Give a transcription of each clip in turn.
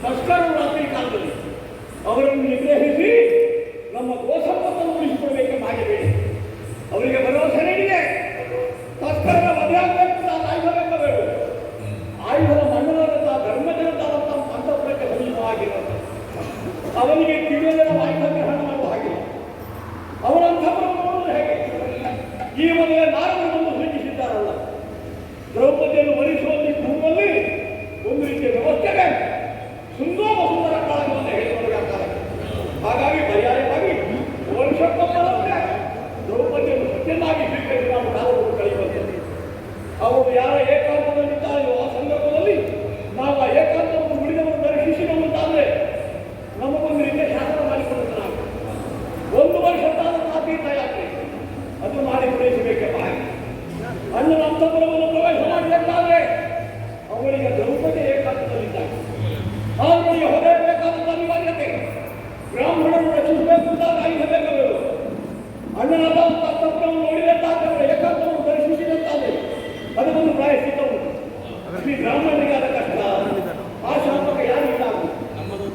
ತಸ್ಕರರು ರಾತ್ರಿ ಕಾಲದಲ್ಲಿ ಅವರನ್ನು ನಿಗ್ರಹಿಸಿ ನಮ್ಮ ಗೋಸಂಪತ್ತನ್ನು ಉಳಿಸಿಕೊಡಬೇಕೆ ಮಾಡಬೇಡಿ. ಅವರಿಗೆ ಭರವಸೆ ನೀಡಿದೆ. ತಸ್ಕರರ ಮದುವೆ ಆಗಬೇಕು, ಆಯುಧ ಬೇಕಾಗಬೇಕು. ಆಯುಧದ ಮಣ್ಣನಾದಂಥ ಧರ್ಮಜನದಾದಂಥ ಅಂತಃಪುರಕ್ಕೆ ಸಮೀಪವಾಗಿರುತ್ತದೆ. ಅವನಿಗೆ ಕಿವಿಯಲ್ಲಿನ ಆಯುಧ ಗ್ರಹಣ ಮಾಡುವ ಹಾಗಿಲ್ಲ. ಅವರ ಅಂತಃಪುರವನ್ನು ನೋಡುವುದು ಹೇಗೆ? ಈ ಮೊದಲೇ ನಾರದರು ಬಂದು ಸೂಚಿಸಿದ್ದಾರಲ್ಲ, ದ್ರೌಪದಿಯನ್ನು ವರಿಸುವಲ್ಲಿ ಕೂರುವಲ್ಲಿ ಒಂದು ರೀತಿಯ ವ್ಯವಸ್ಥೆ ಬೇಕು. ಸುಂದರ ಸುಂದರ ಕಾಲವನ್ನು ಹೇಳಿಕೊಳ್ಳಬೇಕಾಗ್ತದೆ. ಹಾಗಾಗಿ ಪರ್ಯಾಯವಾಗಿ ವರ್ಷಕ್ಕೊಬ್ಬರವೇ ದ್ರೌಪದಿಯನ್ನು ಸತ್ಯನಾಗಿ ಸ್ವೀಕರಿಸಿ ನಾವು ಕಾಲವನ್ನು ಕಳೆಯುವಂಥದ್ದು. ಅವರು ಯಾರ ಏಕಾಂತದಲ್ಲಿದ್ದಾರೆಯೋ ಆ ಸಂದರ್ಭದಲ್ಲಿ ನಾವು ಆ ಏಕಾಂತವನ್ನು ಉಳಿದವರು ದರ್ಶಿಸಿರುವಂತಾದರೆ ನಮಗೊಂದು ರೀತಿಯ ಶಾಸನ ಮಾಡಿಕೊಳ್ಳುತ್ತೆ. ನಾವು 1 ವರ್ಷದಾದಂತಹ ತೀರ್ಥಯಾತ್ರೆ ಅದು ಮಾಡಿ ಪೂರೈಸಬೇಕಪ್ಪ. ಅಣ್ಣನ ಅಂತಃಪುರವನ್ನು ಪ್ರವೇಶ ಮಾಡಬೇಕಾದ್ರೆ ಅವರಿಗೆ ದ್ರೌಪದಿ ಏಕಾಂತದಲ್ಲಿದ್ದಾರೆ. ಅವರಿಗೆ ಹೊಡೆಯಬೇಕಾದಂಥ ಅನಿವಾರ್ಯತೆ. ಬ್ರಾಹ್ಮಣರು ರಚಿಸಬೇಕು ಅಂತಾಗ ಆಯುಧ ಬೇಕಾಗಬೇಕು. ಅಣ್ಣನಾದ ಅಂತಃಪುರವನ್ನು ನೋಡಿದಂತಾದ್ರೆ ಅವರ ಏಕಾಂತವನ್ನು ದರ್ಶಿಸಿದಂತಾದ್ರೆ ಅದಕ್ಕೊಂದು ಪ್ರಾಯಶ್ಚಿತ್ತ ಉಂಟು. ಈ ಬ್ರಾಹ್ಮಣರಿಗೆ ಆದ ಕಷ್ಟ ಆ ಶಾಪಕ ಯಾರಿಲ್ಲ.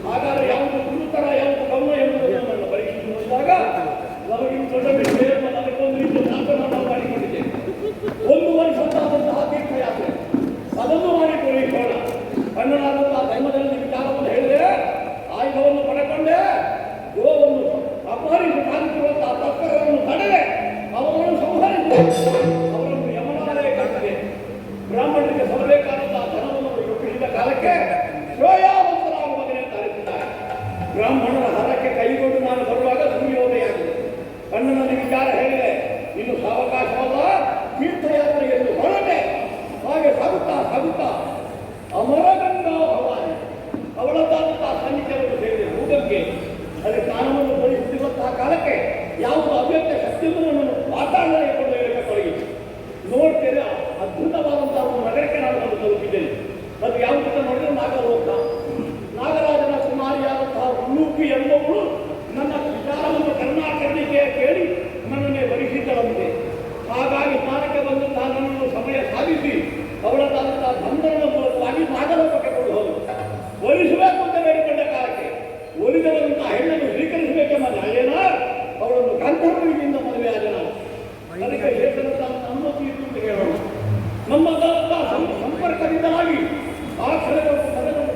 ಹಾಗಾದ್ರೆ ಯಾವುದು ಗುರುತರ ಯಾವುದು ಗಮನ ಎಂಬುದನ್ನು ಪರೀಕ್ಷಿಸಿದಾಗ ನಮಗೆ ದೊಡ್ಡ ವಿಷಯ ಅದಕ್ಕೊಂದು ರೀತಿಯ ನಾಲ್ಕನ್ನು ನಾವು ಮಾಡಿಕೊಂಡಿದ್ದೇವೆ. 1 ವರ್ಷದಾದಂತಹ ತೀರ್ಥಯಾತ್ರೆ ಅದನ್ನು ಮಾಡಿ ಪೂರೈಸೋಣ. ಅಣ್ಣನಾದಂತಹ ಧರ್ಮದಲ್ಲಿ ವಿಚಾರವನ್ನು ಹೇಳಿದೆ. ಆಯುಧವನ್ನು ಪಡೆಕೊಂಡೆ, ಗೋವನ್ನು ಅಪಹರಿಸಿ ಸಾಧಿಸುವಂತಹ ತಸ್ಕರರನ್ನು ತಡೆದೆ, ಅವರನ್ನು ಸಂಹರಿಸಿದೆ. ಅವರನ್ನು ಯಮನಾಲಯ ಕಟ್ಟಿದೆ. ಬ್ರಾಹ್ಮಣರಿಗೆ ಸಲ್ಲಬೇಕಾದಂತಹ ಧನವನ್ನು ರೂಪಿಸಿದ ಕಾಲಕ್ಕೆ ಶ್ರೇಯಾವಂತರಾಗುವುದನ್ನೇ ತರಿಸಿದ್ದಾರೆ. ಬ್ರಾಹ್ಮಣರ ಹರಕ್ಕೆ ಕೈಗೊಂಡು ನಾನು ಬರುವಾಗ ಸೂರ್ಯೋದಯ ಆಗಿದೆ. ಅಣ್ಣನಲ್ಲಿ ವಿಚಾರ ಹೇಳಿದೆ, ಇನ್ನು ಸಾವಕಾಶವಲ್ಲ, ತೀರ್ಥಯಾತ್ರೆಗೆ ಎಂದು ಹೊರಟೆ. ಹಾಗೆ ಸಾಗುತ್ತಾ ಸಾಗುತ್ತಾ ಅಮರಗಂಗಾ ಭವಾನಿ ಅವಳದ್ದಾದಂತಹ ಸಾನ್ನಿಧ್ಯವನ್ನು ಸೇರಿದೆ. ಭೂಗಂಗೆ ಅಲ್ಲಿ ಸ್ನಾನವನ್ನು ತೋರಿಸುತ್ತಿರುವಂತಹ ಕಾಲಕ್ಕೆ ಯಾವುದು ಅವ್ಯಕ್ತ ಶಕ್ತಿಯನ್ನು ನನ್ನನ್ನು ಪಾತಾಳಕ್ಕೆ ಕೊಂಡೊಯ್ಯಲಿಕ್ಕೆ ತೊಡಗಿತು. ನೋಡ್ತೇನೆ ಅದ್ಭುತವಾದಂತಹ ಒಂದು ನಗರಕ್ಕೆ ನಾನು ಬಂದು ತಲುಪಿದ್ದೇನೆ. ಅದು ಯಾವುದನ್ನ ನೋಡಿದ್ರೆ ನಾಗಲೋಕ. ನಾಗರಾಜನ ಕುಮಾರಿಯಾದಂತಹ ಉಲ್ಲೂಕಿ ಎಂಬವಳು ನನ್ನ ವಿಚಾರವನ್ನು ಕರ್ನಾಟಕಕ್ಕೆ ಕೇಳಿ ನನ್ನನ್ನೇ ವರಿಸಿದ್ದಳಂತೆ. ಹಾಗಾಗಿ ಸ್ನಾನಕ್ಕೆ ಬಂದಂತಹ ನನ್ನನ್ನು ಸಮಯ ಸಾಧಿಸಿ ಅವಳದ್ದಾದಂತಹ ಬಂಧನದ ಮೂಲಕವಾಗಿ ನಾಗಲೋಕಕ್ಕೆ ಕೊಂಡು ಹೋದರು. ಒಲಿಸಬೇಕು ಅಂತ ಬೇಡಿಕೊಂಡ ಕಾಲಕ್ಕೆ ಒಲಿದವರಂತಹ ಹೆಣ್ಣನ್ನು ಸ್ವೀಕರಿಸಬೇಕೆಂಬ ನ್ಯಾಯನ ಅವಳನ್ನು ಗಂಧರ್ವದಿಂದ ಮದುವೆ ಆದ ನಾನು. ಅದಕ್ಕೆ ಶೇಷನಂತ ಅನುಮತಿ ಇತ್ತು ಅಂತ ಹೇಳೋಣ. ನಮ್ಮದಾದಂತಹ ಸಂಪರ್ಕದಿಂದಾಗಿ ಆ ಕ್ಷಣವನ್ನು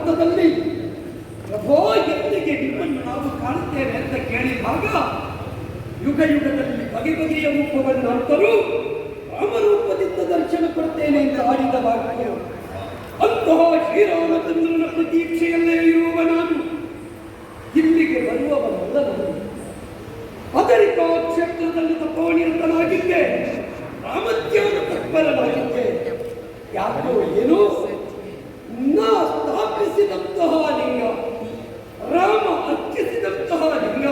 ಭಾರತದಲ್ಲಿ ಪ್ರಭೋ ಎಂದಿಗೆ ನಿಮ್ಮನ್ನು ನಾವು ಕಾಣುತ್ತೇವೆ ಅಂತ ಕೇಳಿದಾಗ ಯುಗ ಯುಗದಲ್ಲಿ ಬಗೆ ಬಗೆಯ ರೂಪವನ್ನು ಅಂತರೂ ರಾಮರೂಪದಿಂದ ದರ್ಶನ ಕೊಡ್ತೇನೆ ಅಂತ ಆಡಿದ ವಾಕ್ಯ. ಅಂತಹ ಶ್ರೀರಾಮಚಂದ್ರನ ಪ್ರತೀಕ್ಷೆಯಲ್ಲೇ ಇರುವ ನಾನು ಇಲ್ಲಿಗೆ ಬರುವವನಲ್ಲ. ಅದರಿಕಾ ಕ್ಷೇತ್ರದಲ್ಲಿ ತಪೋನಿರತನಾಗಿದ್ದೆ, ರಾಮಧ್ಯಾನ ತತ್ಪರನಾಗಿದ್ದೆ. ಯಾಕೋ ಏನೋ ನಾ ಸ್ಥಾಪಿಸಿದಂತಹ ಲಿಂಗ, ರಾಮ ಅರ್ಚಿಸಿದಂತಹ ಲಿಂಗ,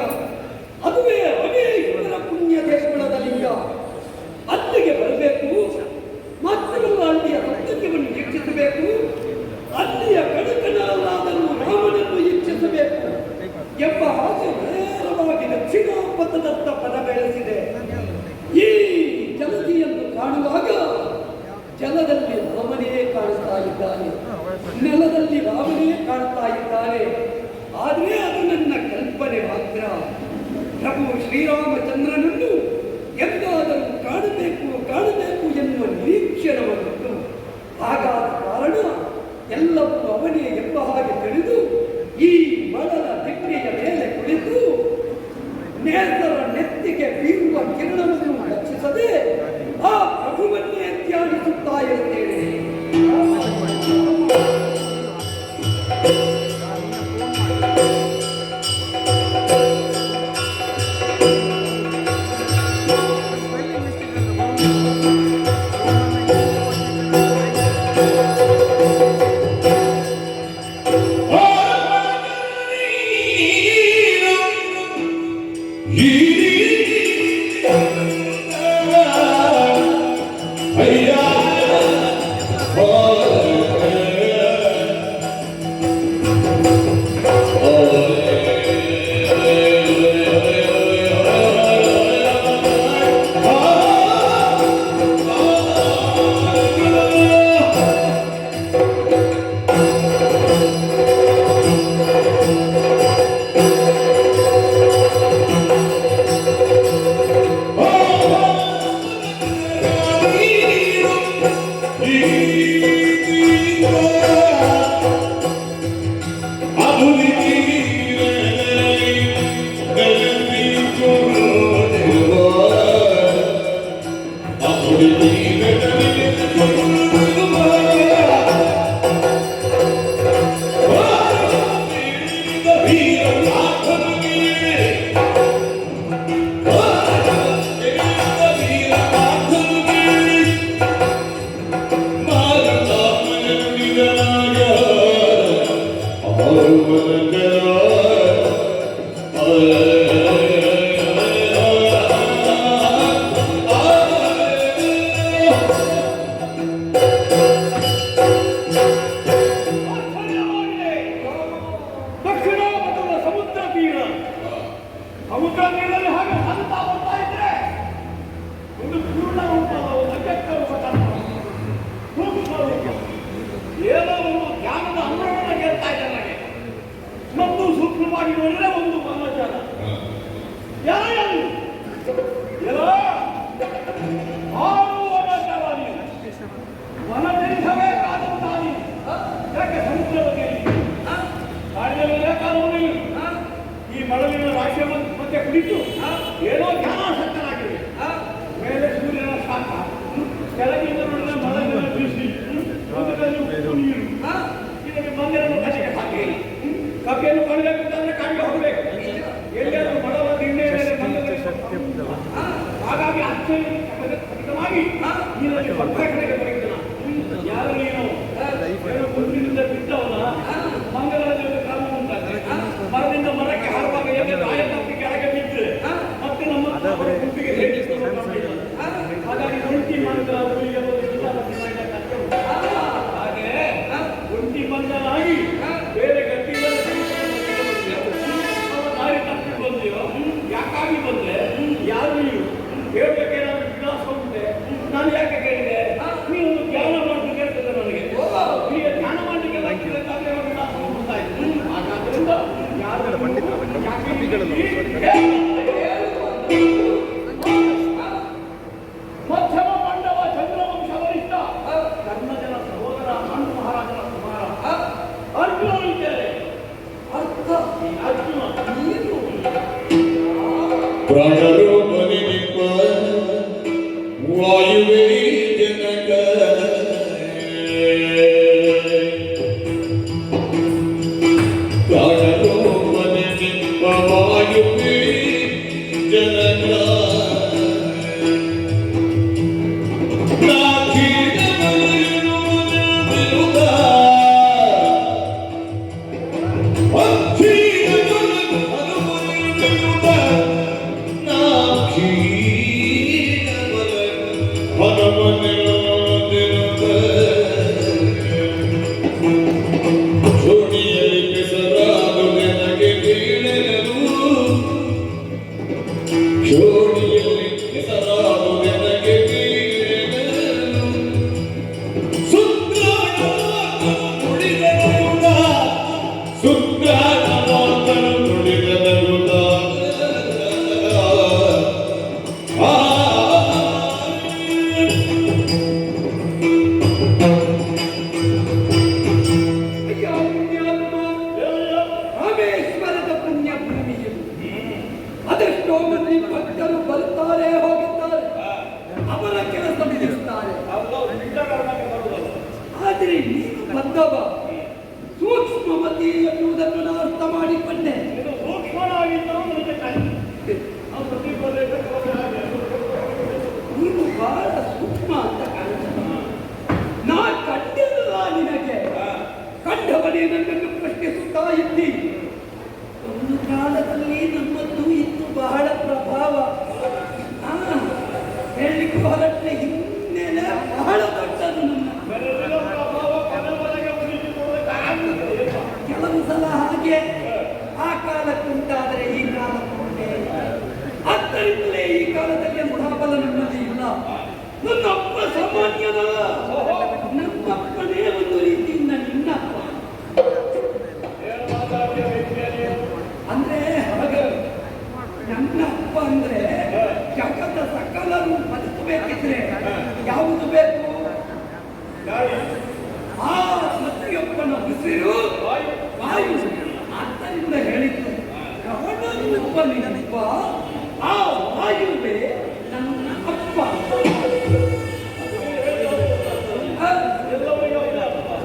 ಅದುವೇ ಅನೇಕರ ಪುಣ್ಯ ದೇಶಗಳ ಲಿಂಗ. ಅಲ್ಲಿಗೆ ಬರಬೇಕು, ಮಾತ್ರವಲ್ಲ ಅಲ್ಲಿಯ ಸೌಂದರ್ಯವನ್ನು ವೀಕ್ಷಿಸಬೇಕು, ಅಲ್ಲಿಯ ಕಡಕನಾದರೂ ರಾಮನನ್ನು ಇಚ್ಛಿಸಬೇಕು ಎಂಬ ಆಸೆ ನೇರವಾಗಿ ದಕ್ಷಿಣ ಪಥದತ್ತ ಪದ ಬೆಳೆಸಿದೆ. ಈ ಜಲದಿಯನ್ನು ಕಾಣುವಾಗ ಜಲದಲ್ಲಿ ರಾಮನೇ ಕಾಣುತ್ತಾ ಇದ್ದಾನೆ, ನೆಲದಲ್ಲಿ ರಾಮನೇ ಕಾಣುತ್ತಾ ಇದ್ದಾನೆ. ಆದರೆ ಅದು ನನ್ನ ಕಲ್ಪನೆ ಮಾತ್ರ. ಪ್ರಭು ಶ್ರೀರಾಮಚಂದ್ರನನ್ನು ಎಂದಾದರೂ ಕಾಣಬೇಕು ಎನ್ನುವ ನಿರೀಕ್ಷೆ ನಮ್ಮನ್ನು. ಹಾಗಾದ ಕಾರಣ ಎಲ್ಲವೂ ಅವನೇ ಎಂಬ ಹಾಗೆ ತಿಳಿದು ಈ ಮಳಲ ದಿಕ್ಕಿಯ ಮೇಲೆ ಕುಳಿತು ನೇಸರ ನೆತ್ತಿಗೆ ಬೀರುವ ಕಿರಣವನ್ನು ರಕ್ಷಿಸದೆ ಆ ಪ್ರಭುವನ್ನೇ ಧ್ಯಾನಿಸುತ್ತಾ ಇರುತ್ತೇನೆ. ಮಧ್ಯಮ ಪಾಂಡವ ಚಂದ್ರವಂಶ ವರಿಷ್ಠ ಧರ್ಮಜನ ಸಹೋದರ ಮಹಾರಾಜನ ಕುಮಾರ ಅರ್ಜುನ ಪ್ರಾಣರೂಪನೆ ನಿಪ್ಪ ವಾಯುವೇ ಜನಕ ಪ್ರಾಣರೂಪನೆ ನಿಪ್ಪ ವಾಯುವೇ ಜನಕ ಅಯ್ಯೋ ಪುಣ್ಯಾತ್ಮ, ರಾಮೇಶ್ವರದ ಪುಣ್ಯ ಭೂಮಿಯು ಅದೆಷ್ಟೋ ಮಂದಿ ಭಕ್ತರು ಬರ್ತಾರೆ ಹೋಗುತ್ತಾರೆ, ಅವರ ಕೆಲಸ ನಿಲ್ಲಿಸ್ತಾರೆ. ಆದರೆ ನೀನು ಬಂದವ ಸೂಕ್ಷ್ಮಮತಿ ಎನ್ನುವುದನ್ನು ನಾನು ಅರ್ಥ ಮಾಡಿಕೊಂಡೆ. ನೀನು ಬಹಳ ಸೂಕ್ಷ್ಮ ಅಂತ ಕಾಣುತ್ತೆ. ನಾ ಕಂಡಿಲ್ಲ ನಿನಗೆ, ಕಂಡವನೇ ನನ್ನನ್ನು ಪ್ರಶ್ನಿಸುತ್ತಾ ಇದ್ದಿ. ಒಂದು ಕಾಲದಲ್ಲಿ ನಮ್ಮದು ಇತ್ತು ಬಹಳ ಪ್ರಭಾವ. ಹೇಳಲಿಕ್ಕೆ ಹೊರಟ್ರೆ ಹಿನ್ನೆಲೆ ಬಹಳ ದೊಡ್ಡದು. ಕೆಲವು ಸಲ ಹಾಗೆ ಆ ಕಾಲಕ್ಕುಂಟಾದರೆ ಈ ಕಾಲಕ್ಕುಂಟೆ. ಆದ್ದರಿಂದಲೇ ಈ ಕಾಲದಲ್ಲಿ ಮಹಾಬಲ ನಮ್ಮಲ್ಲಿ ಇಲ್ಲ. ನನ್ನ ಅಪ್ಪ ಸಾಮಾನ್ಯನಲ್ಲ, ನಮ್ಮಪ್ಪನೇ ಒಂದು ರೀತಿಯಿಂದ ನಿನ್ನಪ್ಪ. ಅಂದ್ರೆ ಹಾಗೆ ನನ್ನ ಅಪ್ಪ ಅಂದ್ರೆ ಜಗದ ಸಕಲರು ಬದುಕಬೇಕಿದ್ರೆ ಯಾವುದು ಬೇಕು? ಆ ಪ್ರತಿಯೊಬ್ಬನ ಉಸಿರು ವಾಯು. ಆದ್ದರಿಂದ ಹೇಳಿದ್ದು ಪ್ರಾಣರೂಪ ನಿನಪ್ಪ, ಆ ವಾಯುವೇ ನನ್ನ ಅಪ್ಪ.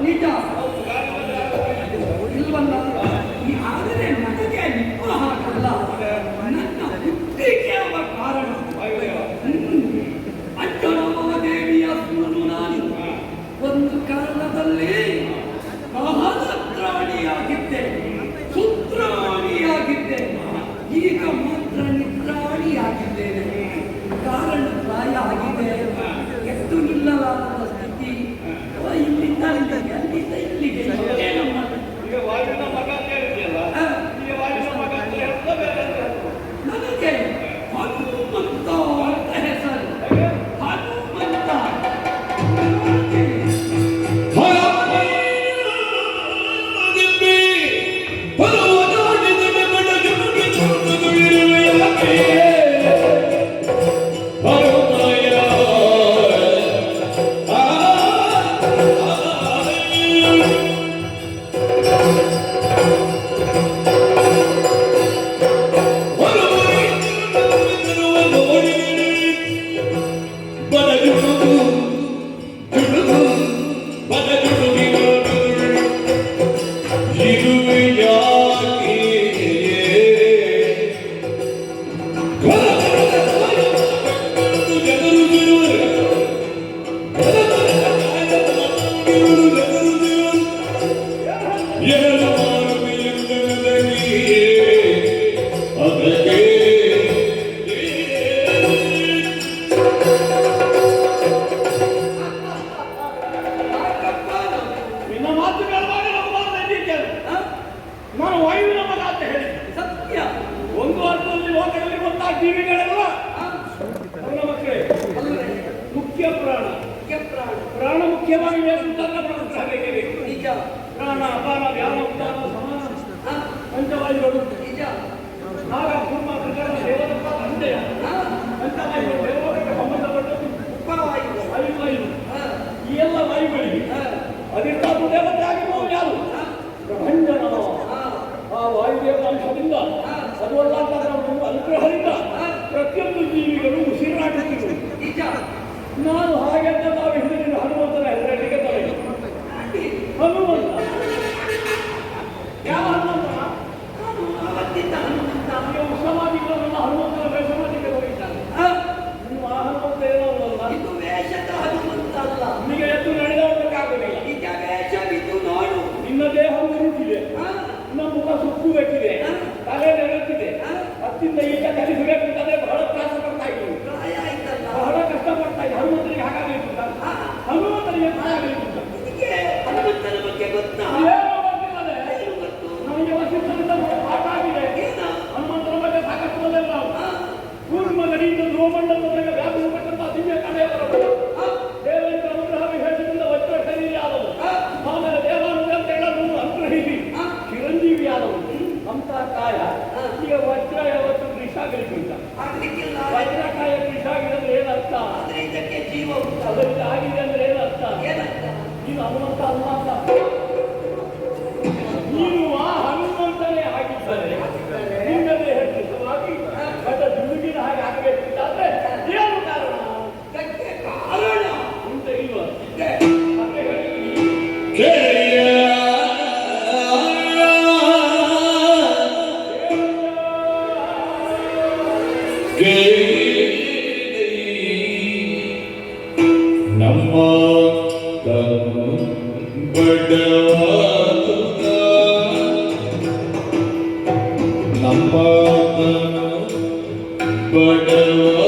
ನಿಜ ಇಲ್ವಲ್ಲ? ಆದರೆ ನನಗೆ ನಿಮ್ಮ ಹಾಗಲ್ಲ, ನನ್ನ ಹುಟ್ಟಿಗೆ ಅವ ಕಾರಣ. ಅಂಜನಮಾದೇವಿಯ ಸುಳ್ಳು ನಾನು ಒಂದು ಕಾರಣದಲ್ಲಿ ಬಹಳ ತ್ರಾಣಿಯಾಗಿದ್ದೆ, ಸುತ್ರಾಣಿಯಾಗಿದ್ದೆ. ಈಗ ಮಾತ್ರ ನಿದ್ರಾಣಿಯಾಗಿದ್ದೇನೆ. ಕಾರಣ ಪ್ರಾಯ ಆಗಿದೆ, ಎದ್ದು ನಿಲ್ಲಲಾರದ ಸ್ಥಿತಿ. ಇಲ್ಲಿಂದ ಅಲ್ಲಿಗೆ, ಅಲ್ಲಿಂದ ಇಲ್ಲಿಗೆ. ನನಗೆ ಹನುಮಂತ ಅಂತ ಹೆಸರು. ಹನುಮಂತ ನಾನು ವಾಯುವಿನ ಮಗ ಅಂತ ಹೇಳಿ ಸತ್ಯ. ಒಂದು ಅರ್ಥದಲ್ಲಿ ಲೋಕದಲ್ಲಿ ಬಂದ ಜೀವಿಗಳೆಲ್ಲ ನನ್ನ ಮಕ್ಕಳೇ. ಮುಖ್ಯ ಪ್ರಾಣ, ಪ್ರಾಣ ಮುಖ್ಯವಾಗಿ ಬೇಕು. ನಿಜ. ಪ್ರಾಣ ಅಪಾನ ವ್ಯಾನ ಉದಾನ ಸಮಾನ ಪಂಚವಾಯುಗಳು ನಿಜ. ನಾಗ ಕೂರ್ಮ ಪ್ರಕಾರ ದೇವದತ್ತ ತಂದೆಯ ಪಂಚವಾಯುಗಳು ದೇವಲೋಕಕ್ಕೆ ಸಂಬಂಧಪಟ್ಟದ್ದು. ಉಪವಾಯು, ವಾಯುವಾಯು, ಈ ಎಲ್ಲ ವಾಯುಗಳಿಗೆ ಅಧಿಷ್ಠಾನ ದೇವತೆ ಆಗಿರುವವರು ಯಾರು? ಪ್ರಭಂಜನ. ಆ ವಾಯುದೇವರ ಅಂಶದಿಂದ ಸರ್ವಲ್ಲಾಂತರ ಅನುಗ್ರಹದಿಂದ ಆಗ್ಲಿಕ್ಕೆ ಉಂಟ. ಆಗ್ಲಿಕ್ಕಿಲ್ಲ. ವಜ್ರಕಾಯ ಪಿಶಾಗಿದೆ ಅಂದ್ರೆ ಏನರ್ಥ? ಆದ್ರೆ ಇದಕ್ಕೆ ಜೀವ ಉಂಟು. ಅದರಿಂದ ಆಗಿದೆ ಅಂದ್ರೆ ಏನರ್ಥ? ಏನಂತ? ನೀನು ಹನುಮಂತ ಅಲ್ಲ ಅಂತ. ನೀನು ಆ ಹನುಮಂತನೇ ಆಗಿದ್ದಾರೆ ನಿನ್ನದೇ ಹೆಚ್ಚಿಸವಾಗಿ ಬಟ್ ದುಡುಗಿನ ಹಾಗೆ ಆಗಬೇಕಿದ್ದಾದ್ರೆ ಏನು ಕಾರಣ? ಇದಕ್ಕೆ ಕಾರಣ ಉಂಟ ಇಲ್ವಾ? ಇದೆ. ಮತ್ತೆ ಹೇಳಿ. ಕೆರೆಯ ನಮ್ಮ ಬಡವಾದುದ ನಮ್ಮ ಬಡವಾದುದ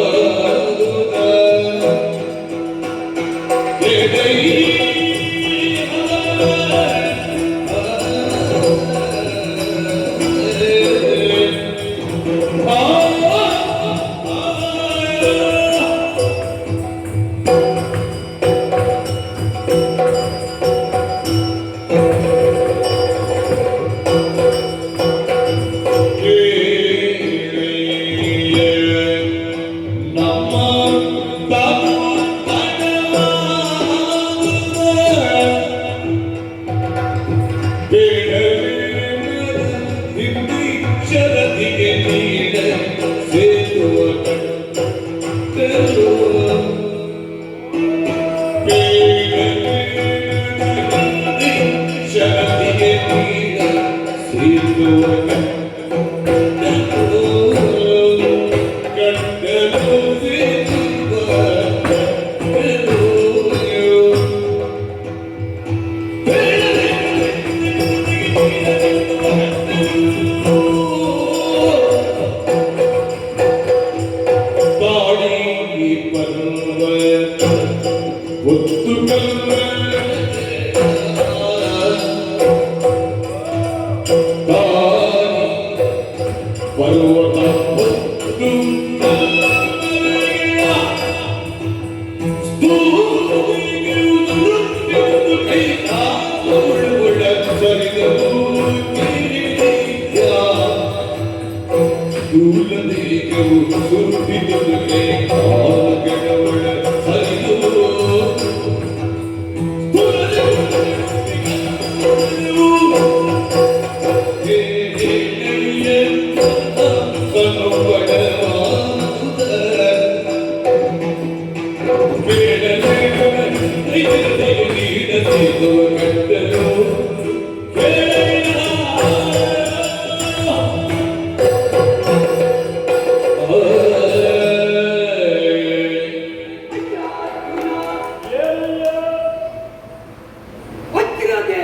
ವಜ್ರದೆ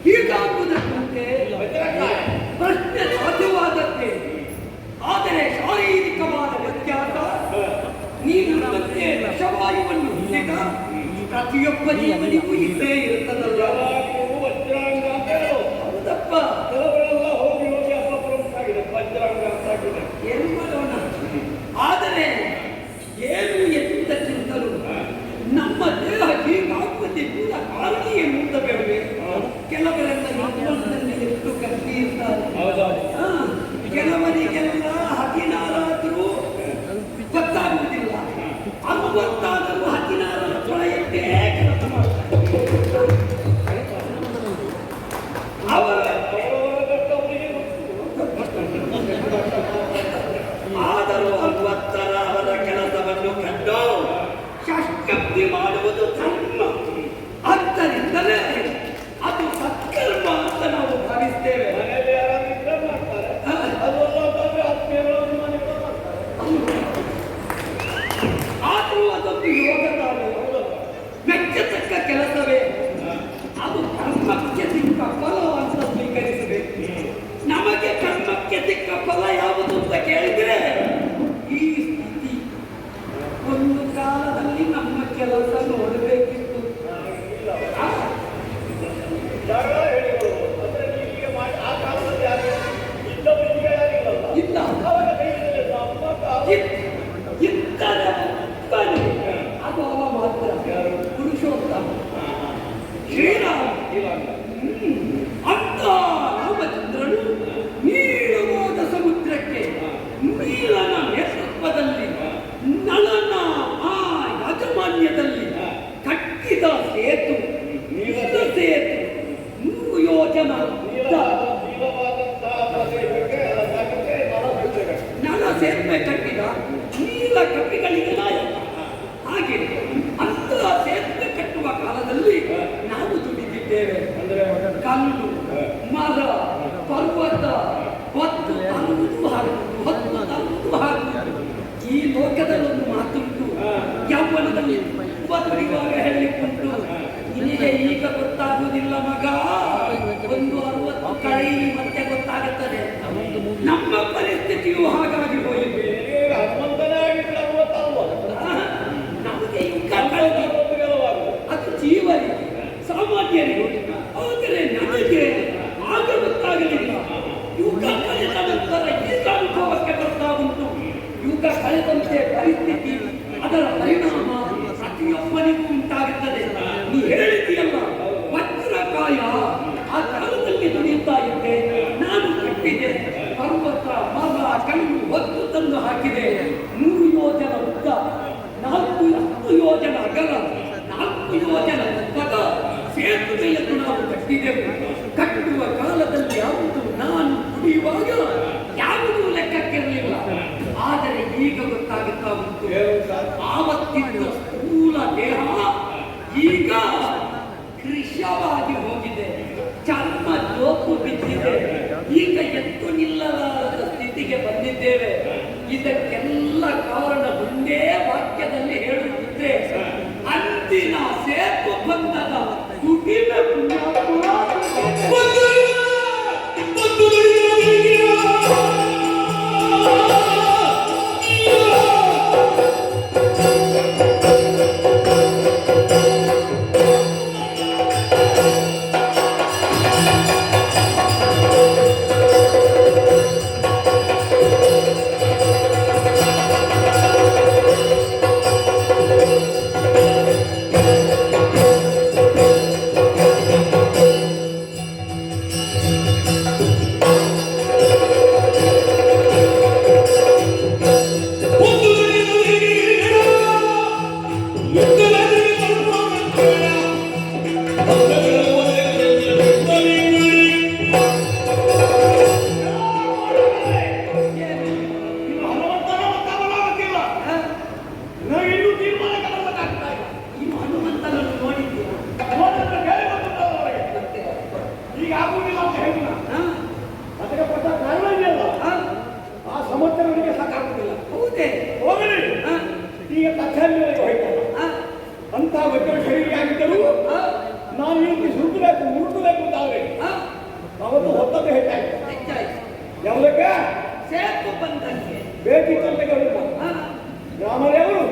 ಹೀಗಾಗುವುದಕ್ಕಂತೆ ಪ್ರಶ್ನೆ ಸಾಧ್ಯವಾದದ್ದೇ. ಆದರೆ ಶಾರೀರಿಕವಾದ ವ್ಯತ್ಯಾಸ. ನೀನು ಮತ್ತೆ ವಿಷವಾಯುವನ್ನು ಹೊಂದಿದ ಪ್ರತಿಯೊಬ್ಬ ಜೀವನಿಗೂ ಇದ್ದೇ ಇರುತ್ತದಲ್ಲ. ವಜ್ರಾಂಗ ಅಂತ ಹೇಳು. ಹೌದಪ್ಪ. ಕೆಲವರೆಲ್ಲ ಹೋಗಿ ಹೋಗಿ ಅಪಪ್ರಮುಖ ಆಗಿದೆ ವಜ್ರಾಂಗ ಅಂತ ಆಗಿದೆ. ಏನು ಮಾಡೋಣ? ಆದರೆ ಏನು ಎನ್ನುವುದಕ್ಕಿಂತಲೂ ನಮ್ಮ ದೇಹ ಹೀಗಾಗುವುದೇ ಕೂಡ ಕಾರಣ ಏನು ಅಂತ ಬೇಡವೆ? ಕೆಲವರೆಲ್ಲ ಯೌವನದಲ್ಲಿ ಎಷ್ಟು ಕಟ್ಟಿ ಇರ್ತಾರೆ. ಕೆಲವರಿಗೆಲ್ಲ 16 ಗೊತ್ತಾಗುವುದಿಲ್ಲ. 60 16 ತೊಳೆಯಕ್ಕೆ ಕೆಲಸ ಮಾಡ್ತಾರೆ. ಆದರೂ 60 ಅವರ ಕೆಲಸವನ್ನು ಕಂಡು ಷಷ್ಠಬ್ದಿ ಮಾಡುವುದು ಧರ್ಮ. ಆದ್ದರಿಂದಲೇ ಅದು ಸತ್ಕರ್ಮ ಅಂತ ನಾವು ಭಾವಿಸ್ತೇವೆ. ಮನೆಯಲ್ಲಿ ಯಾರಾದ್ರೂ ಮಾಡ್ತಾರೆ, ಅದಲ್ಲ ಅಂತಂದ್ರೆ ಆತ್ಮೀಯರು ಅಭಿಮಾನಿಗಳು ಮಾಡ್ತಾರೆ. ಆದರೂ ಅದೊಂದು ಯೋಗದಾನ, ಮೆಚ್ಚತಕ್ಕ ಕೆಲಸವೇ. ಅದು ಕರ್ಮಕ್ಕೆ ಸಿಕ್ಕ ಫಲ ಅಂತ ಸ್ವೀಕರಿಸಬೇಕು. ನಮಗೆ ಕರ್ಮಕ್ಕೆ ಸಿಕ್ಕ ಫಲ ಯಾವುದು ಅಂತ ಕೇಳಿದ್ರೆ ಈ ಸ್ಥಿತಿ. ಒಂದು ಕಾಲದಲ್ಲಿ ನಮ್ಮ ಕೆಲಸ ನೋಡಬೇಕಿತ್ತು. ಜಗಳ ಹೇಳಿಗಳು ಅಂದ್ರೆ ಹೀಗೆ ಮಾಡಿ ಆ ಕಾಲದಲ್ಲಿ ಯಾರು ಇದ್ದವರಿಗೆ ಯಾರಿಲ್ಲಲ್ಲ. ಇಲ್ಲ. ಅವರ ಕೈಯಲ್ಲಿ ನಮ್ಮ ಇದ್ದರೆ ಒಬ್ಬನೇ. ಅದು ಅವ ಮಾತ್ರ. ಪುರುಷೋತ್ತಮ ಶ್ರೀರಾಮ. ಅಂತ ರಾಮಚಂದ್ರನು ನೀಳವಾದ ಸಮುದ್ರಕ್ಕೆ ಸೇತುವೆ ಕಟ್ಟಿದ ನೀಲ ಕಪಿಗಳಿಗೆ ನಾಯಕ. ಹಾಗೆ ಅಂತಹ ಸೇತುವೆ ಕಟ್ಟುವ ಕಾಲದಲ್ಲಿ ನಾವು ದುಡಿದಿದ್ದೇವೆ. ಅಂದ್ರೆ ಕಲ್ಲು, ಮರ, ಪರ್ವತ, ಹೊತ್ತು ತರುವುದು ಹಾರುವುದು, ಹೊತ್ತು ತರುವುದು ಹಾರುವುದು. ಈ ಲೋಕದಲ್ಲೊಂದು ಮಾತುಂಟು, ಯೌವನದಲ್ಲಿ ದುಡಿಯುವಾಗ ಹೇಳಿಕೊಂಡು ನಿನಗೆ ಈಗ ಗೊತ್ತಾಗುವುದಿಲ್ಲ ಮಗ, ಒಂದು 60 ಕಳೆಯಿ ಮತ್ತೆ ಗೊತ್ತಾಗುತ್ತದೆ. ನಮ್ಮ ಪರಿಸ್ಥಿತಿಯು ಹಾಗಾಗಿ ಹೋಯಿತು. ಹನುಮಂತನೇ ಆಗಿದ್ರೆ 60 ಅಲ್ವಾ? ನಮಗೆ ಅದು ಜೀವನಿಗೆ ಸಾಮಾನ್ಯರಿಗೆ, ಆದರೆ ನನಗೆ ಆಗ ಗೊತ್ತಾಗಲಿಲ್ಲ. ಯುಗ ಕಳೆದ ನಂತರ ಈಗ ಅನುಭವಕ್ಕೆ ಬರ್ತಾ ಉಂಟು. ಯುಗ ಕಳೆದಂತೆ ಪರಿಸ್ಥಿತಿ, ಅದರ ಪರಿಣಾಮ ಪ್ರತಿಯೊಬ್ಬನಿಗೂ ಉಂಟಾಗುತ್ತದೆ. ನೀ ಹೇಳಿದೆಯಲ್ಲ, ವಜ್ರಕಾಯ ಆ ಕಾಲದಲ್ಲಿ ದುಡಿಯುತ್ತಾ ಇದ್ದೆ. ನಾನು ಕಟ್ಟಿದೆ, ಪರ್ವತ, ಮರ, ಕಲ್ಲು ಹೊತ್ತು ತಂದು ಹಾಕಿದೆ. 100 ಯೋಜನ ಉದ್ದ, 4 ಯೋಜನ ಅಗಲ, 4 ಯೋಜನ ಉದ್ದದ ಸೇತುವೆಯನ್ನು ನಾವು ಕಟ್ಟಿದೆವು. ಕಟ್ಟುವ ಕಾಲದಲ್ಲಿ ಯಾವುದು ನಾನು ದುಡಿಯುವಾಗ ಯಾವುದೂ ಲೆಕ್ಕಕ್ಕಿರಲಿಲ್ಲ. ಆದರೆ ಈಗ ಗೊತ್ತಾಗುತ್ತಾ ಉಂಟು, ಆವತ್ತಿದ್ದ ಸ್ಥೂಲ ದೇಹ ಈಗ ಕೃಶವಾಗಿ ಹೋಗಿದೆ, ಚರ್ಮ ಜೋತು ಬಿದ್ದಿದೆ. ಈಗ ಎತ್ತು ನಿಲ್ಲಲಾರದ ಸ್ಥಿತಿಗೆ ಬಂದಿದ್ದೇವೆ. ಇದಕ್ಕೆಲ್ಲ ಕಾರಣ ಒಂದೇ ವಾಕ್ಯದಲ್ಲಿ ಹೇಳುತ್ತಿದ್ದೆ, ಅಂದಿನ ಸೇತು ಬಂಧದ ದುಡಿಮೆ ಅಂತ ವಜ್ರ ಶೈಲಿಯಾಗಿದ್ದರೂ ನಾವು ಈ ರೀತಿ ಸುರುಕಬೇಕು ಮುರುಕಬೇಕು ಅಂತಾದ್ರೆ ಅವತ್ತು ಹೊತ್ತದ್ದು ಹೆಚ್ಚಾಯ್ತು. ಯಾವುದಕ್ಕೆ? ಸೇತು ಬಂದಂತೆ ಬೇಕಿದ್ದಂತೆ ಗ್ರಾಮದೇವರು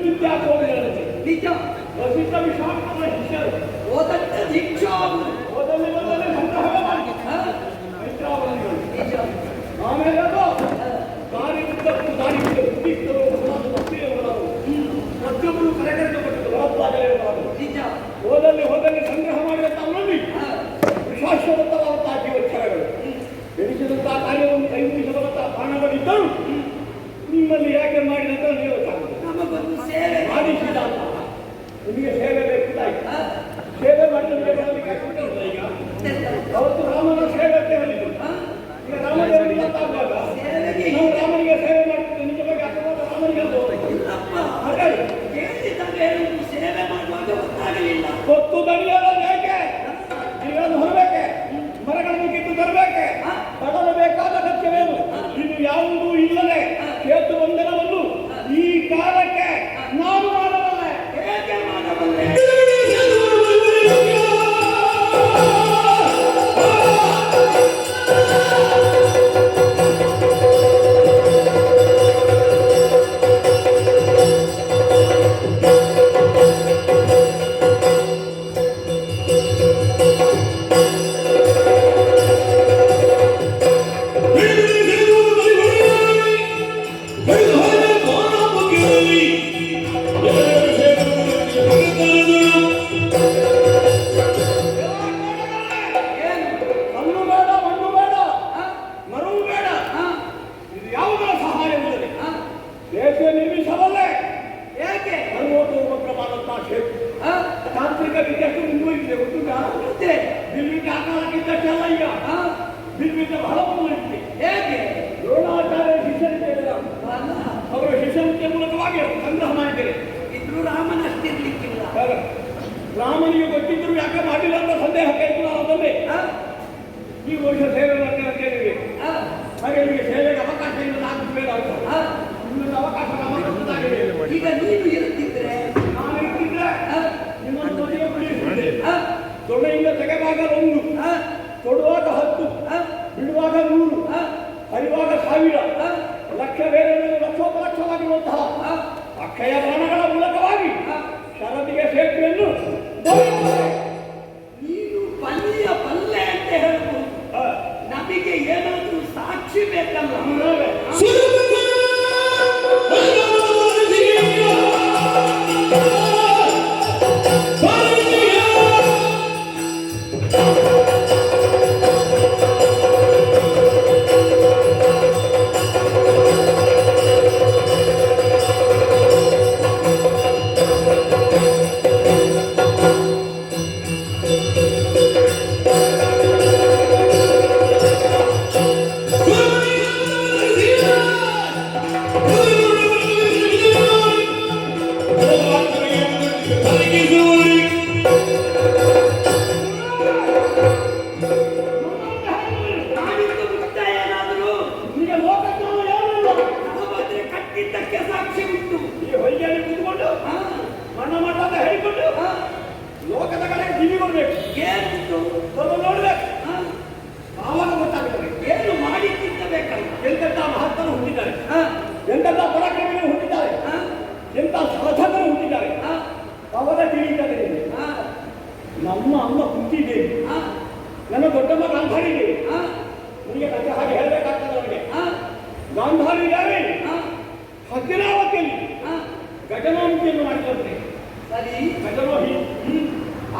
ವಿದ್ಯಾರ್ಥಿ ನಿಜ ಪ್ರಸಿದ್ಧ ವಿಶ್ವಾಸದ ಶಿಷ್ಯರು ಓದತ್ತ ದೀಕ್ಷಾವು ಓದಲ್ಲಿ ಬಂದಲ್ಲಿ ಸಂಗ್ರಹ ಮಾಡಿ ಮೈತ್ರಾವರಣಿಗಳು. ಆಮೇಲೆ ಅದು ದಾರಿ ಉದ್ದಕ್ಕೂ ದಾರಿ ಉದ್ದಿಸ್ತರು ಪ್ರತಿಯೊಬ್ಬರು ಕರೆಗಟ್ಟುಪಟ್ಟರು ಬಲತ್ವಾಗಲೇಬಾರದು. ನಿಜ ಹೋದಲ್ಲಿ ಸಂಗ್ರಹ ಮಾಡಿದಂತ ಅವರಲ್ಲಿ ವಿಶ್ವಾಸವಂತವಾದಂತಹ ಜೀವೋತ್ಸವಗಳು ಎನಿಸಿದಂತಹ ಕಾರ್ಯವನ್ನು ಕೈಗೂಡಿಸಬಲ್ಲಂತಹ ಪ್ರಾಣಗಳಿದ್ದರು ನಿಮ್ಮಲ್ಲಿ ಯಾಕೆ ಮಾಡಿದಂತ ನೀವು ನಮಗೊಂದು ಸೇವೆ ಮಾಡಿಸಿದ ನಿಮಗೆ ಸೇವೆ ಬೇಕಿದ್ದಾಯ್ತು. ಸೇವೆ ಮಾಡಿದ್ರೆ ಈಗ ಅವತ್ತು ರಾಮನ ಸೇವೆ ಅಂತ ಹೇಳಿದ್ರು. ಈಗ ರಾಮದೇವರಿಗೆ ಅಂತ ಆಗುವಾಗ ನಾವು ರಾಮನಿಗೆ ಸೇವೆ ಮಾಡ್ತಿದ್ದೆ ನಿಜ ಬಗ್ಗೆ ಅರ್ಥವಾದ ರಾಮನಿಗೆ ಹಾಗಾಗಿ ಸೇವೆ ಮಾಡುವಾಗ ಗೊತ್ತಾಗಲಿಲ್ಲ. ಗೊತ್ತು ದಣಿಯೋದು ಯಾಕೆ ನೀರನ್ನು ಹೊರಬೇಕೆ, ಮರಗಳನ್ನು ಕಿತ್ತು ತರಬೇಕೆ, ತಗೊಳ್ಳಬೇಕಾದ ಖರ್ಚವೇನು ಇದು ಯಾವುದೂ ಇಲ್ಲದೆ ಸೇತು ಬಂಧನವನ್ನು ಈ ಕಾಲಕ್ಕೆ ನಾನು ಮಾಡಬಲ್ಲೆ. ಹೇಗೆ ಮಾಡಬಲ್ಲೆ? ತಾಂತ್ರಿಕ ವಿದ್ಯಾರ್ಥಿ ಮುಂದುವರಿಸಿದೆ ಗೊತ್ತುಂಟಾ? ದಿಲ್ಲಿಗೆ ಆಕಾರಕ್ಕಿಂತ ಚೆಲ್ಲಯ್ಯ ದಿಲ್ಲಿಗೆ ಬಹಳ ಮುಂದುವರಿಸಿದೆ. ಹೇಗೆ ದ್ರೋಣಾಚಾರ್ಯ ಶಿಷ್ಯರಿಗೆ ಮೂಲಕವಾಗಿ ಸಂಗ್ರಹ ಮಾಡಿದ್ದೇನೆ. ಇದ್ರು ರಾಮನಷ್ಟಿರ್ಲಿಕ್ಕಿಲ್ಲ. ರಾಮನಿಗೆ ಗೊತ್ತಿದ್ರು ಯಾಕೆ ಮಾಡಿಲ್ಲ ಅಂತ ಸಂದೇಹಕ್ಕೆ ಇತ್ತು ನಾನು ಬಂದೆ. ಈ ವರ್ಷ ಸೇವೆ ಮಾಡ್ತೇನೆ ಅಂತ ಹೇಳಿದೆ. ಹಾಗೆ ನಿಮಗೆ ಸೇವೆಗೆ ಅವಕಾಶ ಇಲ್ಲ, ನಾನು ಬೇಡ ಅಂತ ಇನ್ನೊಂದು ಅವಕಾಶ ರಾಮಕೃಷ್ಣನಾಗಿದೆ. ಈಗ ನೀನು ಇರುತ್ತಿದ್ರೆ ನಾನು ಇರ್ತಿದ್ರೆ ನಿಮ್ಮನ್ನು ಮದುವೆ ಬಿಡಿಸುತ್ತಿದ್ದೆ. ತೊಡೆಯಿಂದ ತೆಗೆವಾಗ 1, ತೊಡುವಾಗ 10, ಬಿಡುವಾಗ 100, ಹರಿವಾಗ 1000, ಲಕ್ಷ ಬೇರೆ ಲಕ್ಷೋಪಲಕ್ಷವಾಗಿರುವಂತಹ ಅಕ್ಷಯ ಬಾಣಗಳ ಮೂಲಕವಾಗಿ ಶರದಿಗೆ ಸೇತುವೆಯನ್ನು ನೀನು ಬಲ್ಲಿಯ ಬಲ್ಲೆ ಅಂತ ಹೇಳ್ಬೋದು. ನಮಗೆ ಏನಾದ್ರೂ ಸಾಕ್ಷಿ ಬೇಕಲ್ಲ. ಲೋಕದ ಕಡೆ ಕಿವಿ ಕೊಡ್ಬೇಕು. ಏನು ನೋಡ್ಬೇಕು, ಆವಾಗ ಗೊತ್ತಾಗ್ತದೆ ಏನು ಮಾಡಿ ತಿನ್ನಬೇಕಲ್ಲ. ಎಂತೆಂಥ ಮಹತ್ತರು ಹುಟ್ಟಿದ್ದಾರೆ, ಎಂತೆಂಥ ಪರಾಕ್ರಮಿಗಳು ಹುಟ್ಟಿದ್ದಾರೆ, ಎಂಥ ಸಾಧಕರು ಹುಟ್ಟಿದ್ದಾರೆ. ಅವಾಗ ತಿಳಿಯುತ್ತದೆ. ನಮ್ಮ ಅಮ್ಮ ಹುಟ್ಟಿದ್ದೇವೆ, ನನ್ನ ದೊಡ್ಡಮ್ಮ ಗಾಂಧಾರಿ ದೇವಿ. ನಿಮಗೆ ತಕ್ಕ ಹಾಗೆ ಹೇಳಬೇಕಾಗ್ತದೆ ಅವರಿಗೆ. ಗಾಂಧಾರಿ ದೇವಿ 14 ಗಜನಾಂಕಿಯನ್ನು ಮಾಡಿದಂತೆ. ಸರಿ, ಗಜನೋಹಿ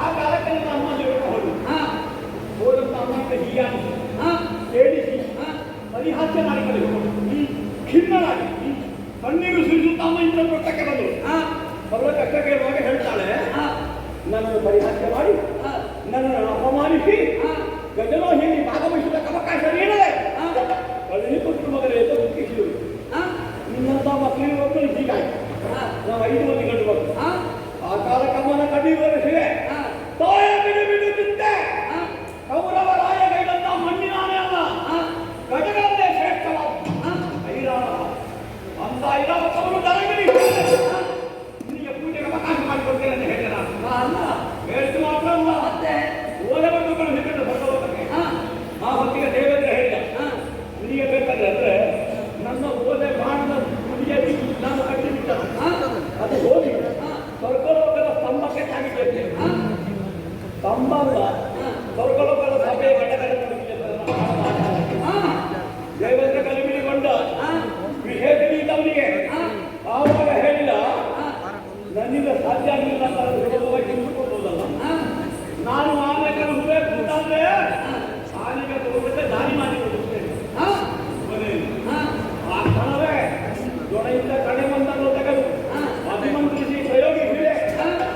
ಆ ಕಾಲಕ್ಕೆ ನನ್ನ ಅಮ್ಮ ಹೇಳಬಹುದು. ಹೋದಂತ ಅಮ್ಮನಿಗೆ ಹೀಗಾಗಿ ಕೇಳಿಸಿ ಪರಿಹಾಸ್ಯ ಮಾಡಿ ಕಳಿಸಿಕೊಂಡು ಖಿನ್ನರಾಗಿ ಕಣ್ಣೀರು ಸುರಿಸುತ್ತ ಅಮ್ಮ ಇಂದ್ರ ಪಟ್ಟಕ್ಕೆ ಬಂದರು. ಅವರ ಕಷ್ಟ ಕೇಳುವಾಗ ಹೇಳ್ತಾಳೆ, ನನ್ನನ್ನು ಪರಿಹಾಸ್ಯ ಮಾಡಿ ನನ್ನನ್ನು ಅಪಮಾನಿಸಿ ಗಜನೋಹಿಯಲ್ಲಿ ಭಾಗವಹಿಸುವುದಕ್ಕೆ ಅವಕಾಶ ನೀಡದೆ ಕಳುಹಿಕೊಟ್ಟು ಮಗನೇ ಎಂದು ದುಃಖಿಸಿದರು. ನಿನ್ನಂತ ಮಕ್ಕಳಿಗೆ ಒಬ್ಬರು ಹೀಗಾಯ್ತು. ನಾವು 5 ಮಂದಿ ಗಂಡು ಮಕ್ಕಳು. ಆ ಕಾಲಕ್ಕಮ್ಮನ ಕಣ್ಣೀರು ಒರೆಸಿವೆ. ತಾಯ ಬಿಡು ಬಿಡುತ್ತಿದ್ದೆ. ಕೌರವರಾಯಗೈದಂತ ಮಣ್ಣಿನಾನೇ ಅಲ್ಲ, ಗಜಗಳನ್ನೇ ಶ್ರೇಷ್ಠವಾದ ಐರಾವತ. ಅಂತ ಐರಾವತವನ್ನು ದರಗಿರಿ ನಿನಗೆ ಪೂಜೆಗೆ ಅವಕಾಶ ಮಾಡಿಕೊಡ್ತೇನೆ ಅಂತ ಹೇಳಿದೆ ನಾನು. ಅಲ್ಲ ಹೇಳಿದ್ದು ಮಾತ್ರ ಅಲ್ಲ, ಓದವನ್ನು ಕಳುಹಿಕೊಂಡು ಭಗವಂತಕ್ಕೆ ಆ ಹೊತ್ತಿಗೆ ದೇವೇಂದ್ರ ಹೇಳಿದ, ನಿನಗೆ ಬೇಕಾದ್ರೆ ಅಂದ್ರೆ ನನ್ನ ಓದೆ ಮಾಡಿದ ಮುಡಿಗೆ ನಾನು ಕಟ್ಟಿ ಬಿಟ್ಟ ಅದು ಹೋಗಿ ಸ್ವರ್ಗಲೋಕದ ಸ್ತಂಭಕ್ಕೆ ತಾಗಿದ್ದೇನೆ. ಸ್ತಂಭ ಅಲ್ಲ, ಸ್ವರ್ಗಲೋಕದ ಸಭೆಯ ಘಟಕಗಳನ್ನು ದೇವೇಂದ್ರ ಕಲಿಮಿಡಿಕೊಂಡ ವಿಷಯ ತಿಳಿದವನಿಗೆ ಆವಾಗ ಹೇಳಿದ, ನನ್ನಿಂದ ಸಾಧ್ಯ ಆಗಲಿಲ್ಲ ಅಂತ ಸುಲಭವಾಗಿ ತಿಳಿದುಕೊಳ್ಬಹುದಲ್ಲ. ನಾನು ಆನೆಗೆ ಹುಡುಗಬೇಕು ಅಂತಂದ್ರೆ ಆನೆಗೆ ತಗೊಂಡ್ರೆ ದಾರಿ ಮಾಡಿ ಕೊಡುತ್ತೇನೆ. ಆ ಕ್ಷಣವೇ ದೊಡೆಯಿಂದ ಕಡೆ ಮಂದನ್ನು ತೆಗೆದು ಅಭಿಮಂತ್ರಿಸಿ ಪ್ರಯೋಗಿಸಿದೆ.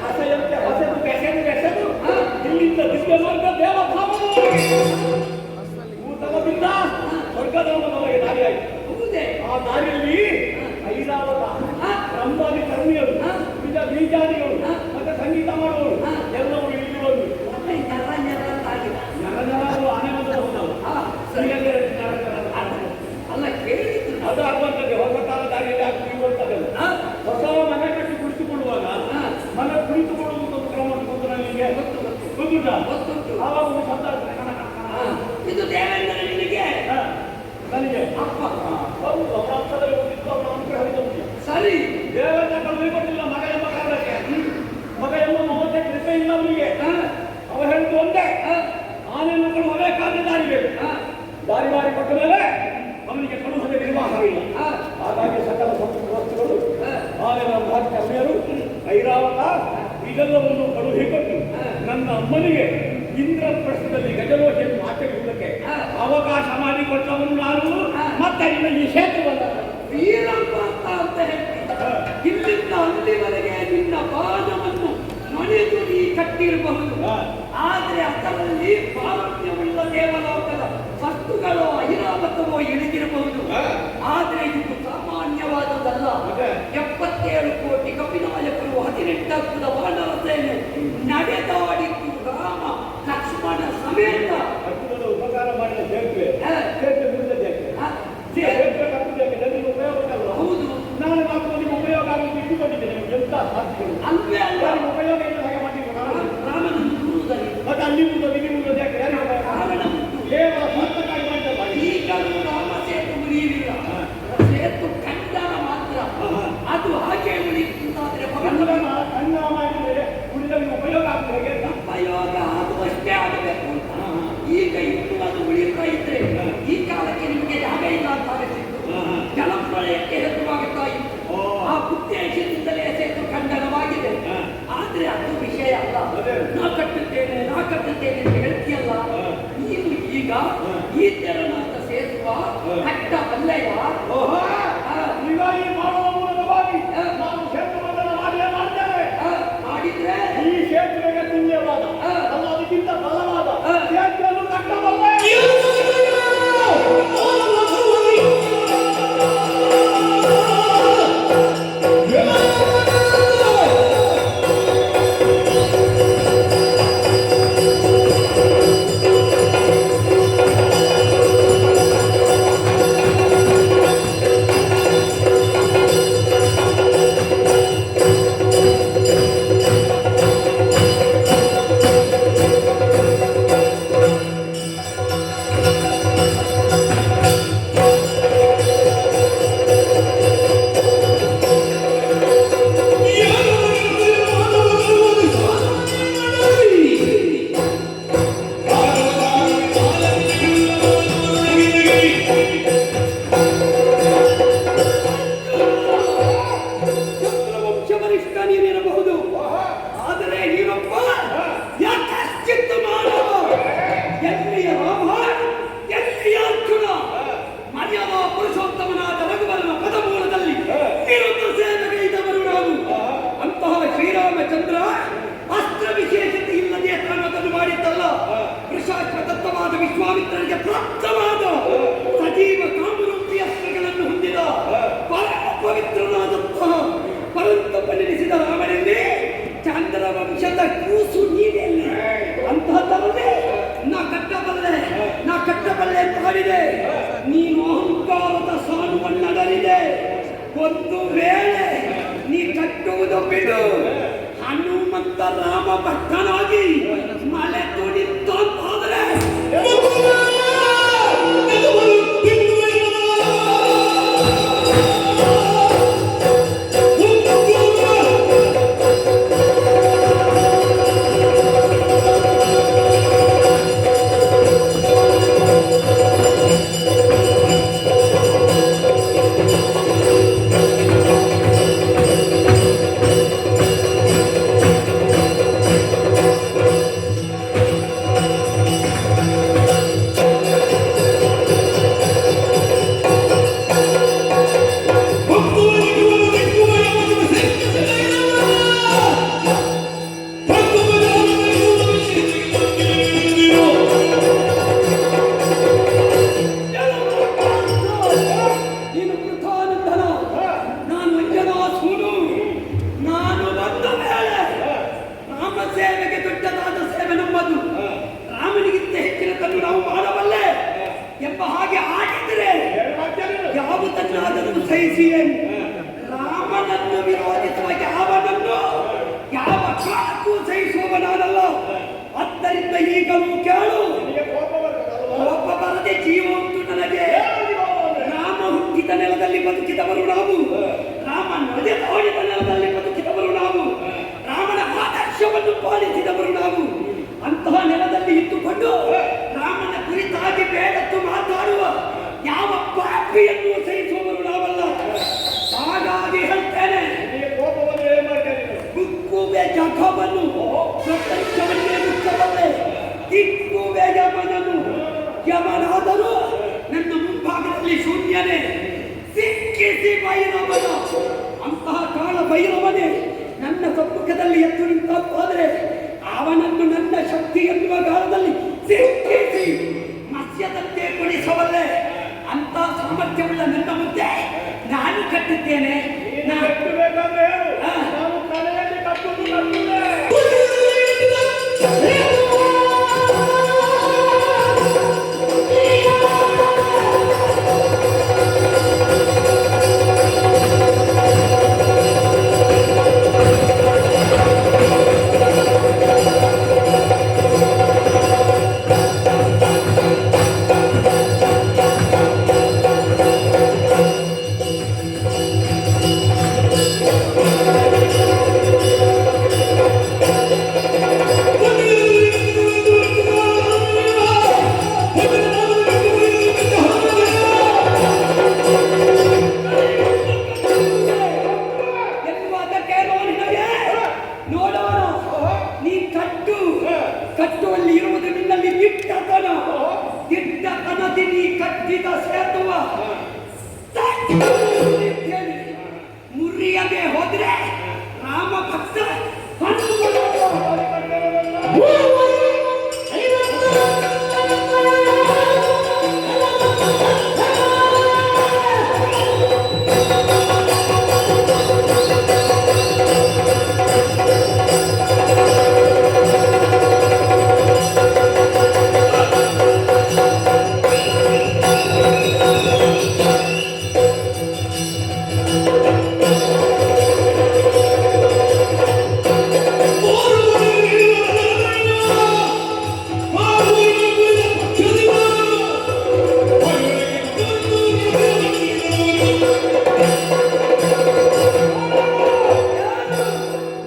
ಹಸೆಯಂತೆ ಹಸೆದು ಬೆಸೆದು ಇಲ್ಲಿಂದ ದಿವ್ಯ ಮಾರ್ಗ ದೇವಧಾಮದವರೆಗೆ ಭೂತಲದಿಂದ ಸ್ವರ್ಗಧಾಮದವರೆಗೆ ದಾರಿಯಾಯಿತು. ಆ ದಾರಿಯಲ್ಲಿ ಐರಾವತ ರಂಭಾದಿ ಕರ್ಮಿಯರು, ಬೀಜಾದಿಗಳು ಮತ್ತೆ ಸಂಗೀತ ಮಾಡುವವರು ಎಲ್ಲವೂ ಇಲ್ಲಿ ಬಂದು ನರನರರು ಆನೆ ಬಂದವು. ಅಲ್ಲ ಕೇಳಿದ್ರು ಅದು ಆಗುವಂಥದ್ದು ಹೊಸ ಕಾಲ ದಾರಿಯಲ್ಲಿ ಆಗಿರುವಂಥದ್ದಲ್ಲ. ಹೊಸ ಮನೆ ಕಟ್ಟಿ ಕುಳಿತುಕೊಳ್ಳುವಾಗ ಮನೆ ಕುಳಿತುಕೊಳ್ಳುವುದು ಒಂದು ಕ್ರಮ ಗೊತ್ತು ನನಗೆ. ಗೊತ್ತುಂಟು. ಆವಾಗ ಒಂದು ಶಬ್ದ ಆಗ್ತದೆ, ಕಣ ಕಣ ಕಣ. ಇದು ದೇವೇಂದ್ರ ನಿನಗೆ ನನಗೆ ಅಪ್ಪ ಹೌದು, ಅವರ ಅರ್ಥದಲ್ಲಿ ಗೊತ್ತಿತ್ತು, ಅವರ ಅನುಗ್ರಹ ಹರಿದವನಿಗೆ. ಸರಿ, ದೇವೇಂದ್ರ ಕಳುಹಿಕೊಟ್ಟಿಲ್ಲ ಮಗ ಎಂಬ ಕಾರಣಕ್ಕೆ. ಮಗ ಎಂಬ ಮಮತೆ ಕೃಪೆ ಇಲ್ಲ ಅವನಿಗೆ. ಅವ ಹೇಳಿದ್ದು ಒಂದೇ, ಆನೆಯನ್ನು ಕಳುಹಬೇಕಾದ ದಾರಿ ಬೇಕು. ದಾರಿ ಕೊಟ್ಟ ಮೇಲೆ ಅವನಿಗೆ ಕಳುಹದ ನಿರ್ವಾಹವಿಲ್ಲ. ಹಾಗಾಗಿ ಸಕಲ ವಸ್ತುಗಳು ಆನೆಗಳ ಕರ್ಮಿಯರು ಐರಾವತ ಇದೆಲ್ಲವನ್ನು ಕಳುಹಿಕೊಟ್ಟು ನನ್ನ ಅಮ್ಮನಿಗೆ ಇಂದ್ರಪ್ರಸ್ಥದಲ್ಲಿ ಗಜಲೋಹಿಯನ್ನು ಆಚರಿಸುವುದಕ್ಕೆ ಅವಕಾಶ ಮಾಡಿಕೊಟ್ಟವನು ನಾನು. ಮತ್ತೆ ಈ ಸೇತು ಬಂದ ವೀರಪ್ಪ ಅಂತ ಹೇಳ್ತೀನಿ. ಇಲ್ಲಿಂದ ಅಲ್ಲಿವರೆಗೆ ನಿನ್ನ ಪಾದವನ್ನು ಮನೆದು ನೀ ಕಟ್ಟಿರಬಹುದು, ಆದರೆ ಅದರಲ್ಲಿ ಪಾರಮ್ಯವುಳ್ಳ ದೇವಲೋಕದ ವಸ್ತುಗಳು ಐರಾವತವೋ ಇಳಿದಿರಬಹುದು. ಆದರೆ ಇದು ಸಾಮಾನ್ಯವಾದದಲ್ಲ. ಈ ತೆರನಾಥ ಸೇರುವ ಕಟ್ಟ ಬಲ್ಲೆಯ ಓಹೋ, ಈಗ ಈ ಮಾಡುವ ಮೂಲಕವಾಗಿ ನಾನು ಸೇತುವೆಯನ್ನು ಮಾಡ್ತೇನೆ. ಮಾಡಿದ್ರೆ ಈ ಸೇತುವೆಗೆ ತುಲ್ಯವಾದ ಅಲ್ಲ ಅದಕ್ಕಿಂತ ಬಲವಾದ ಸೇತುವೆಯನ್ನು ಕಟ್ಟಬಲ್ಲೆ. ವಂಶವರಿಷ್ಠ ನೀನಿರಬಹುದು, ಆದರೆ ನೀನೊಬ್ಬ ಯಾಕಶ್ಚಿತ್ತು ಮಾನವ. ಎಲ್ಲಿಯ ರಾಮ, ಎಲ್ಲಿಯ ಅರ್ಜುನ, ಮರ್ಯಾದ ಪುರುಷೋತ್ತಮನಾದ ರಘುವರನ ಪದಮೂಲದಲ್ಲಿ ನಿರುತ್ತ ಸೇವೆಗೈದವರು ನಾವು. ಅಂತಹ ಶ್ರೀರಾಮಚಂದ್ರ ಅಸ್ತ್ರ ವಿಶೇಷತೆ ಇಲ್ಲದೆ ತನ್ನದನ್ನು ಮಾಡಿದ್ದಲ್ಲ, ಪ್ರಶಾಶ್ವತತ್ವವಾದ ವಿಶ್ವಾಮಿತ್ರರಿಗೆ ಪ್ರಾಪ್ತವಾದ ಸಜೀವ ಕಾಮರೂಪಿ ಅಸ್ತ್ರಗಳನ್ನು ಹೊಂದಿದ ಪರಮ ಪವಿತ್ರನಾದಂತಹ ಪರಂತಪನೆನಿಸಿದ ರಾಮನಲ್ಲಿ ಚಂದ್ರ ವಂಶದ ಕೂಸು ನೀನೆಲ್ಲಿ. ಅಂತಹದ್ದರಲ್ಲೇ ನಾ ಕಟ್ಟಬಲ್ಲೆ ಅಂತ ಹೇಳಿದೆ. ನೀನು ಅಹಂಕಾರದ ಸಾನುವನ್ನಡರಿದೆ. ಒಂದು ವೇಳೆ ನೀ ಕಟ್ಟುವುದು ಬಿಡು, ಹನುಮಂತ ರಾಮ ಭಕ್ತನಾಗಿ ಮಳೆ ತುಡಿತಾದ್ರೆ ಸಹಿಸಿಯೇ ರಾಮನನ್ನು ವಿರೋಧಿಸುವ ಯಾವನನ್ನು ಯಾವ ಕಾಲಕ್ಕೂ ಸಹಿಸುವವನಾನಲ್ಲ. ಆದ್ದರಿಂದ ಈಗಲೂ ಕೇಳು, ಒಬ್ಬ ಬರದೆ ಜೀವ ಉಂಟು ನನಗೆ. ರಾಮ ಹುಟ್ಟಿದ ನೆಲದಲ್ಲಿ ಬದುಕಿದವರು ನಾವು, ರಾಮ ನಡೆದಾಡಿದ ನೆಲದಲ್ಲಿ ಬದುಕಿದವರು ನಾವು, ರಾಮನ ಆದರ್ಶವನ್ನು ಪಾಲಿಸಿದವರು ನಾವು. ಅಂತಹ ನೆಲದಲ್ಲಿ ಇಟ್ಟುಕೊಂಡು ರಾಮನ ಕುರಿತಾಗಿ ಬೇಡತ್ತು ಮಾತಾಡುವ ಯಾವ ಪಾಪಿಯನ್ನು ಸಹಿಸುವವರು ನಾವಲ್ಲ. ಹಾಗಾಗಿ ಹೇಳ್ತೇನೆ, ಮುಕ್ಕುವೆ ಜಗವನ್ನು ಪ್ರಪಂಚವನ್ನೇ ಮುಕ್ಕಬಲ್ಲೆ, ದಿಕ್ಕುವೆ ಯಮನನು. ಯಮನಾದರೂ ನನ್ನ ಮುಂಭಾಗದಲ್ಲಿ ಶೂನ್ಯನೇ, ಸಿಕ್ಕಿಸಿ ಭೈರವನ. ಅಂತಹ ಕಾಳ ಭೈರವನೇ ನನ್ನ ಸಮ್ಮುಖದಲ್ಲಿ ಎದ್ದು ನಿಂತಾದ್ರೆ ಅವನನ್ನು ನನ್ನ ಶಕ್ತಿ ಎನ್ನುವ ಕಾಲದಲ್ಲಿ ಸಿಕ್ಕಿಸಿ ಮತ್ಸ್ಯದಂತೆ ಕೊಡಿಸಬಲ್ಲೆ. ಅಂತ ಸಾಮರ್ಥ್ಯವುಳ್ಳ ನನ್ನ ಮುಂದೆ ನಾನು ಕಟ್ಟಿದ್ದೇನೆ. ಕಟ್ಟಬೇಕಾದ್ರೆ ನಾನು ತಲೆಯಲ್ಲಿ ಕಟ್ಟುವುದು ಮುರಿಯದೆ ಹೋದ್ರೆ ರಾಮ ಭಕ್ತ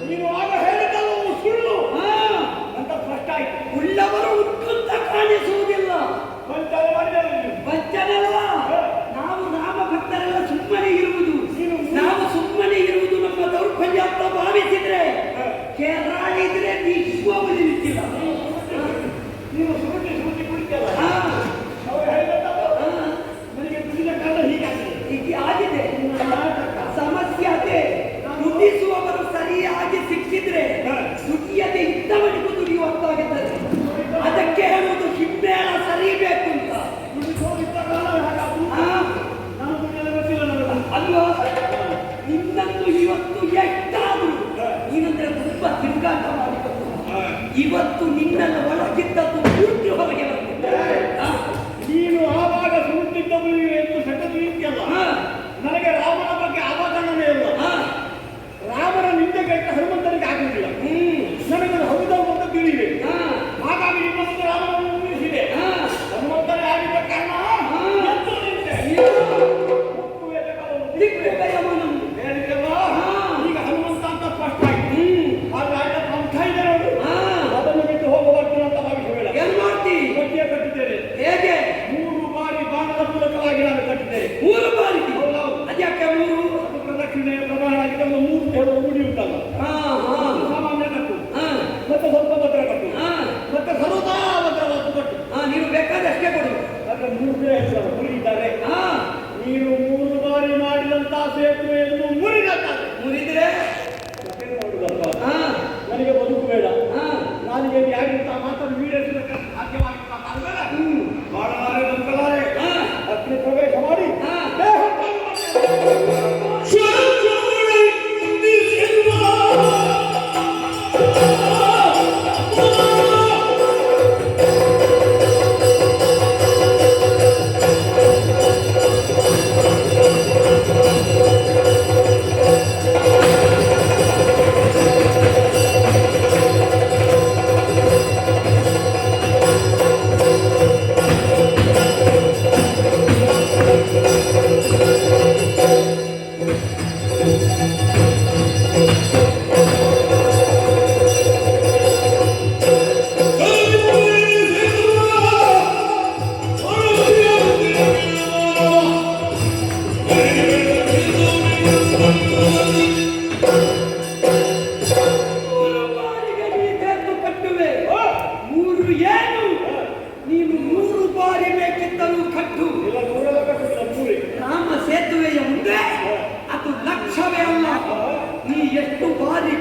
ನೀನು ಆಗ ಹೇಳಿದ್ದೆಲ್ಲವೂ ಸುಳ್ಳು ಅಂತ ಸ್ಪಷ್ಟ ಆಯ್ತು. ಉಳ್ಳವರು ಉತ್ತುತ್ತ ಕಾಣಿಸುವುದಿಲ್ಲ. ವಂಚನೆ ಮಾಡಿದಲ್ಲ ನೀನು. ವಚನಲ್ಲ. ನಾವು ರಾಮ ಭಕ್ತರೆಲ್ಲ ಸುಮ್ಮನೆ ಇರುವುದು, ನಾವು ಸುಮ್ಮನೆ ಇರುವುದು ನಮ್ಮ ದೌರ್ಬಲ್ಯ ಅಂತ ಭಾವಿಸಿದ್ರೆ ಕೆರಾಳಿದ್ರೆ ವಿಶ್ವ ಉಳಿಯುತ್ತಿಲ್ಲ. ನೀನು ಸುರುಟಿ ಸುರುಟಿ ಕುಡಿತಲ್ಲ. ಹಾ, ಅವ್ರು ಹೇಳಿದ್ದಲ್ಲ, ಹಾ, ನನಗೆ ದುಡಿದ ಕಾಲ ಹೀಗಾಗಿದೆ. ಹೀಗೆ ಆಗಿದೆ. ನಾಟಕ. ಸಮಸ್ಯೆ ಅದೇ, ದುಡಿಸುವವರು ಸರಿಯಾಗಿ ಸಿಕ್ಕಿದ್ರೆ ದುಡಿಯದೆ ಇದ್ದವನಿಗೂ ದುಡಿಯುವಂತಾಗುತ್ತದೆ. ಅದಕ್ಕೆ ಹೇಳುವುದು ಹಿಮ್ಮೇಳ ಸರಿಬೇಕು ಅಂತ. ದುಡಿಸೋದಿದ್ದ ಕಾಲ ಹಾಗಾದ್ರು. ಹಾ, ನಾನು ದುಡಿಯಲು ಗೊತ್ತಿಲ್ಲ ನನಗೆ. ಅಲ್ವಾ? ನಿನ್ನನ್ನು ಇವತ್ತು ಎಷ್ಟಾದ್ರು ನೀನಂದ್ರೆ ತುಂಬಾ ತಿರುಗಾಟ ಮಾಡಿಕೊಂಡು ಇವತ್ತು ನಿನ್ನನ್ನು ಒಳಗಿದ್ದದ್ದು ಪೂರ್ತಿ ಹೊರಗೆ ಬಂದಿದೆ. ನೀನು ಆವಾಗ ಸುರುತ್ತಿದ್ದವಳು ಎಂದು ಸೆಟದು ಇದೆಯಲ್ಲ. ನನಗೆ ರಾಮನ ಬಗ್ಗೆ ಅವಗಣನೆ ಇಲ್ಲ. ರಾಮನ ನಿಂದೆ ಕೆಟ್ಟ ಹನುಮಂತನಿಗೆ ಆಗುವುದಿಲ್ಲ. ನನಗೆ ಹೌದೌದು ಅಂತ ತಿಳಿಯಿದೆ. ಹಾಗಾಗಿ ನಿಮ್ಮ ಮುಂದೆ ರಾಮನನ್ನು ನಿಲ್ಲಿಸಿದೆ. ಹನುಮಂತನೇ ಆಗಿದ್ದ ಕಾರಣ ಎದ್ದು ನಿಂತೆ. ಒಪ್ಪುವೆ ಬೇಕಾದವನು ದಿಗ್ವಿಜಯವನನ್ನು ಹೇಳಿದೆಯಲ್ಲ, ಈಗ ಹನುಮಂತ ಅಂತ ಸ್ಪಷ್ಟ ಆಯ್ತು. ಹಾಗಾಗಿ ಪಂಥ ಇದೆ ನೋಡು, ಅದನ್ನು ಬಿಟ್ಟು ಹೋಗಬಾರ್ದು ಅಂತ ಭಾವಿಸಬೇಡ. ಏನ್ ಮಾಡ್ತಿ? ಗಟ್ಟಿಯ ಕಟ್ಟಿದ್ದೇನೆ. ಹೇಗೆ? 3 ಬಾರಿ ಬಾಣದ ಮೂಲಕವಾಗಿ ನಾನು ಕಟ್ಟಿದ್ದೇನೆ. 3 ಬಾರಿ? ಹೌದೌದು. ಅದ್ಯಾಕೆ 3? ಅದು ಪ್ರದಕ್ಷಿಣೆ ಪ್ರಮಾಣ ಆಗಿದೆ. ಒಂದು 3 ಹೇಳುವ ರೂಢಿ ಉಂಟಲ್ಲ. ಹಾ, ಹಾ, ಸಾಮಾನ್ಯ ಕಟ್ಟು, ಹಾ, ಮತ್ತೆ ಸ್ವಲ್ಪ ಭದ್ರ ಕಟ್ಟು, ಹಾ, ಮತ್ತೆ ಸರ್ವದಾ ಭದ್ರವಾದ ಕಟ್ಟು. ಹಾ, ನೀನು ಬೇಕಾದಷ್ಟೇ ಕೊಡು. ಅದರ 3 ಹೆಸರು ಮುರಿದ್ದಾರೆ. ಹಾ, ನೀನು 3 ಬಾರಿ ಮಾಡಿದಂತ ಸೇತುವೆಯನ್ನು ಮುರಿದಾರೆ. ಮುರಿದ್ರೆ ನೋಡುದಲ್ಲ, ಹಾ, ನನಗೆ ಬದುಕು ಬೇಡ. ಹಾ, ನಾನಿಗೆ ಯಾರಿಂದ ಮಾತನ್ನು ಈಡೇರಿಸಬೇಕಂತ ಸಾಧ್ಯವಾಗಿಲ್ಲ. ಮಾಡಲಾರೆ ನಂಬಲಾರೆ. ಹಾ, ಅಗ್ನಿ ಪ್ರವೇಶ ಮಾಡಿ ಹಾ. ದೇಹ ತ್ಯಾಗ ಮಾಡ್ತೇನೆ.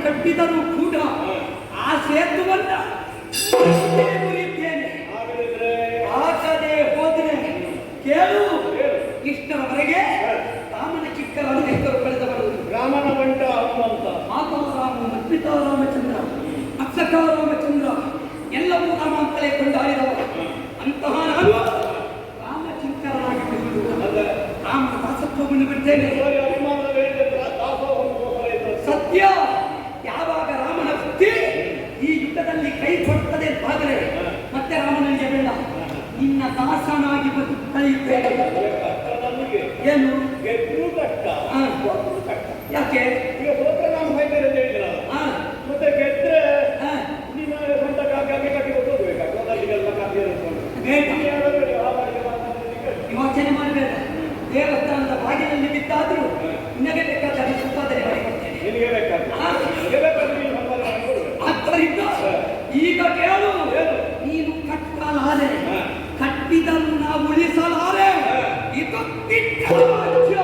ಕಟ್ಟಿದರೂ ಕೂಡ ಆ ಸೇತುವನ್ನ ಮುರಿದ್ದೇನೆ. ಆಗದೆ ಹೋದ್ರೆ ಕೇಳು, ಇಷ್ಟರವರೆಗೆ ರಾಮನ ಚಿಕ್ಕರ ಹೆಸರು ಕಳೆದವರು ರಾಮನ ಬಂಟ ಹನುಮಂತ, ಮಾತಾ ರಾಮ, ಮತ್ಪಿತಾ ರಾಮಚಂದ್ರ, ಅಕ್ಷಕ ರಾಮಚಂದ್ರ ಎಲ್ಲವೂ ರಾಮ ಅಂತಲೇ ಕೊಂಡಾಡಿದವರು. ಅಂತಹ ನಾನು ರಾಮಚಿಂತನಾಗಿದ್ದು ರಾಮನ ದಾಸತ್ವವನ್ನು ಬಿಡ್ತೇನೆ. ಸತ್ಯ, ಯಾವಾಗ ರಾಮನ ಭಕ್ತಿ ಈ ಯುದ್ಧದಲ್ಲಿ ಕೈ ಕೊಡುತ್ತದೆ ಅಂತಾದರೆ ಮತ್ತೆ ರಾಮನಿಗೆ ಬೇಡ, ನಿನ್ನ ದಾಸನಾಗಿ ಕಳೆಯುತ್ತೇನೆ. ಏನು ಯಾಕೆ ಈಗ ಸೋತ್ರ ನಾನು ಬೈತಾರೆ ಅಂತ ಹೇಳಿದ್ರಲ್ಲ, ಮತ್ತೆ ಗೆದ್ರೆ ನಿಮ್ಮ ಸ್ವಂತ ಕಾಗೆ ಕಟ್ಟಿ ಕೊಟ್ಟೋಗ್ಬೇಕಾಗ್ತದೆ. ಅಲ್ಲಿಗೆಲ್ಲ ಕಾಫಿ ಯೋಚನೆ ಮಾಡಬೇಡ. ದೇವಸ್ಥಾನದ ಬಾಗಿಲಲ್ಲಿ ಬಿದ್ದಾದ್ರೂ ನಿನಗೆ ಬೇಕಾದ ಸುತ್ತಾದರೆ ಮಾಡಿಕೊಡ್ತೇನೆ. ನಿನಗೆ ಆದ್ದರಿಂದ ಈಗ ಕೇಳು, ನೀನು ಕಟ್ಟಲಾರೆ, ಕಟ್ಟಿದನ್ನು ನಾವು ಉಳಿಸಲಾರೆ. ಇದು ದಿಟ್ಟ ವಾಕ್ಯ.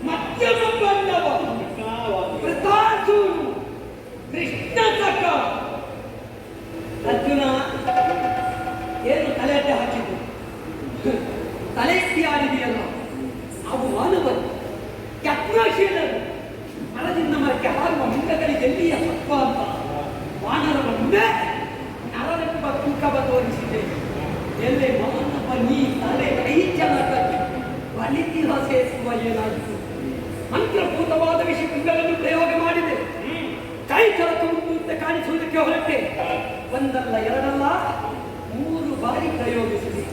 ಮಧ್ಯಮ ಬಣ್ಣವ ಪ್ರತಾಸೂರು ಕೃಷ್ಣ ತಕ ಅರ್ಜುನ ಏನು ತಲೆ ಅಡ್ಡ ಹಾಕಿದ್ದು ತಲೆ ಎತ್ತಿ ಆಡಿದೆಯಲ್ಲ ಅವು ಮಾನವರು ಯತ್ನಶೀಲರು ಮರದಿಂದ ಮರಕ್ಕೆ ಹಾರುವ ಮುಂಡಗಳಿಗೆ ಎಲ್ಲಿಯ ಸತ್ವ ಅಂತ ವಾನರರ ಮುಂದೆ ನರನೆಂಬ ತೂಕವ ತೋರಿಸಿದೆ ಎಲ್ಲೇ ಮಗನಪ್ಪ ನೀ ತಲೆ ಕೈ ಚೆನ್ನಾಗಿ ಬಲಿತಿಹಾಸ ಎಸುವ ಏನಾಯಿತು ಮಂತ್ರಭೂತವಾದ ವಿಷಯಗಳನ್ನು ಪ್ರಯೋಗ ಮಾಡಿದೆ ಕೈ ಚಳಕುವಂತೆ ಕಾಣಿಸುವುದಕ್ಕೆ ಹೊರಟೆ ಒಂದಲ್ಲ ಎರಡಲ್ಲ 3 ಬಾರಿ ಪ್ರಯೋಗಿಸಿದೆ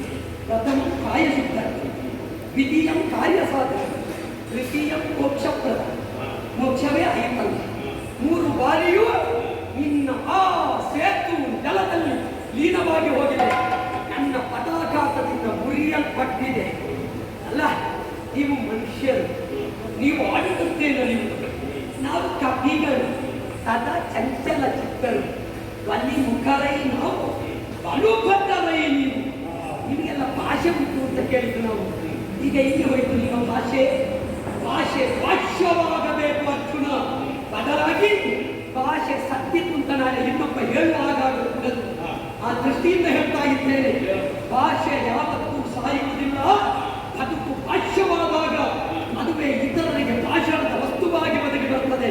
ಪ್ರಥಮ ಕಾಯಸಿದ್ಧ ದ್ವಿತೀಯಂ ಕಾರ್ಯಸಾಧನ ತೃತೀಯಂ ಮೋಕ್ಷಪ್ರದ ಮೋಕ್ಷವೇ ಆಯಿತಲ್ಲ 3 ಬಾರಿಯೂ ನಿನ್ನ ಆ ಸೇತು ಜಲದಲ್ಲಿ ಲೀನವಾಗಿ ಹೋಗಿದೆ ನನ್ನ ಪದಾಘಾತದಿಂದ ಮುರಿಯಲ್ಪಟ್ಟಿದೆ ಅಲ್ಲ ನೀವು ಮನುಷ್ಯರು ನೀವು ಆಡುತ್ತೇನೆ ನೀವು ನಾವು ಕಪಿಗಳು ಸದಾ ಚಂಚಲ ಚಿತ್ತರು ಅಲ್ಲಿ ಮುಖರೈ ನಾವು ಬಲುಬದ್ಧರೈ ನೀವು ನಿಮಗೆಲ್ಲ ಭಾಷೆ ಉಂಟು ಅಂತ ಕೇಳಿದ್ದು ನಾವು ಈಗ ಇಲ್ಲಿ ಹೋಯ್ತು ನಿಮ್ಮ ಭಾಷೆ ಭಾಷ್ಯವಾಗಬೇಕು ಅರ್ಜುನ ಬದಲಾಗಿ ಭಾಷೆ ಸತ್ಯಕ್ಕೂ ಅಂತ ನಾನು ಇನ್ನೊಬ್ಬ ಹೇಳುವಾಗ ಆ ದೃಷ್ಟಿಯಿಂದ ಹೇಳ್ತಾ ಇದ್ದೇನೆ ಭಾಷೆ ಯಾವತ್ತೂ ಸಾಯುವುದಿಲ್ಲ ಬದುಕು ಭಾಷ್ಯವಾದಾಗ ಅದುವೇ ಇತರರಿಗೆ ಭಾಷಣದ ವಸ್ತುವಾಗಿ ಬದುಕಿ ಬರ್ತದೆ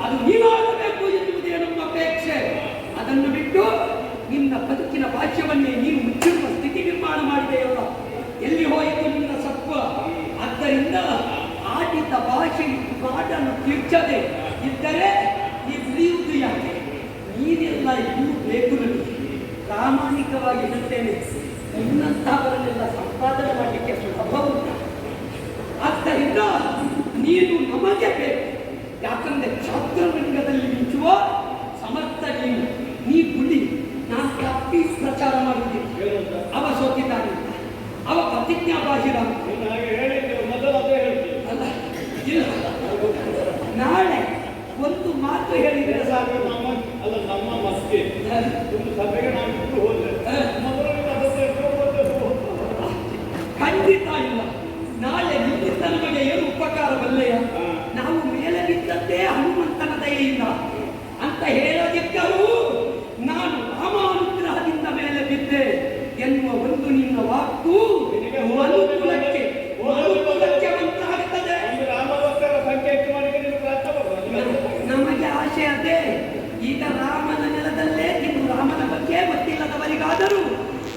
ಅದು ನೀವಾಗಬೇಕು ಎನ್ನುವುದೇ ನಮ್ಮ ಅಪೇಕ್ಷೆ ಅದನ್ನು ಬಿಟ್ಟು ನಿನ್ನ ಬದುಕಿನ ಭಾಷ್ಯವನ್ನೇ ನೀನು ಮುಚ್ಚಿರುವ ಸ್ಥಿತಿ ನಿರ್ಮಾಣ ಮಾಡಿದೆಯಲ್ಲ ಎಲ್ಲಿ ಹೋಯಿತು ನಿನ್ನ ಸತ್ವ ಆದ್ದರಿಂದ ಆಡಿದ ಭಾಷೆ ಮಾಡಲು ತೀರ್ಚದೆ ಇದ್ದರೆ ನೀವು ಉಳಿಯುವುದು ಯಾಕೆ ನೀನೆಲ್ಲ ಇನ್ನೂ ಬೇಕು ನನಗೆ ಪ್ರಾಮಾಣಿಕವಾಗಿ ಹೇಳುತ್ತೇನೆ ನಿನ್ನಂತಹವರನ್ನೆಲ್ಲ ಸಂಪಾದನೆ ಮಾಡಲಿಕ್ಕೆ ಸುಲಭ ಉಂಟು ಆದ್ದರಿಂದ ನೀನು ನಮಗೆ ಬೇಕು ಯಾಕಂದ್ರೆ ಕ್ಷಾತ್ರರಂಗದಲ್ಲಿ ಮಿಂಚುವ ಸಮರ್ಥ ನೀ ಗುಳಿ ನಾನು ತಪ್ಪಿ ಪ್ರಚಾರ ಮಾಡುವುದಿಲ್ಲ ಅವ ಸೋತಿದ್ದಾನೆ ಅವ ಪ್ರತಿಜ್ಞಾಭಾಷಿರ ಅಲ್ಲ ಇಲ್ಲ ನಾಳೆ ಒಂದು ಮಾತು ಹೇಳಿದ್ರೆ ಸಾಕು ಅಲ್ಲ ನಮ್ಮ ಮಸ್ತಿ ಒಂದು ಸಭೆಗೆ ನಾವು ಇಟ್ಟು ಹೋದ್ರೆ ಖಂಡಿತ ಇಲ್ಲ ನಾಳೆ ನಿನ್ನಿಂದ ನಮಗೆ ಏನು ಉಪಕಾರವಲ್ಲಯ್ಯ ನಾವು ಮೇಲೆ ಬಿದ್ದದ್ದೇ ಹನುಮಂತನ ದಯೆಯಿಂದ ಅಂತ ಹೇಳದಿದ್ದರೂ ನಾನು ರಾಮಾನುಗ್ರಹದಿಂದ ಮೇಲೆ ಬಿದ್ದೆ ಎನ್ನುವ ಒಂದು ನಿನ್ನ ವಾಕು ಮನುಕುಲಕ್ಕೆ ಮಂತಾಗುತ್ತದೆ ರಾಮಭಕ್ತರ ಸಂಖ್ಯೆ ಹೆಚ್ಚು ಮಾಡಿ ನಮಗೆ ಆಶೆ ಅದೇ ಈಗ ರಾಮನ ನೆಲದಲ್ಲೇ ನೀವು ರಾಮನ ಬಗ್ಗೆ ಗೊತ್ತಿಲ್ಲದವರಿಗಾದರೂ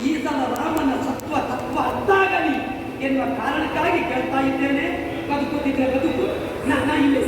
ಈ ಸಲ ರಾಮನ ಸತ್ವ ತತ್ವ ಅರ್ಥ ಆಗಲಿ ಎನ್ನುವ ಕಾರಣಕ್ಕಾಗಿ ಕೇಳ್ತಾ ಇದ್ದೇನೆ ಬದುಕುತ್ತಿದ್ರೆ ಬದುಕು ನಾ ಇಲ್ಲೇ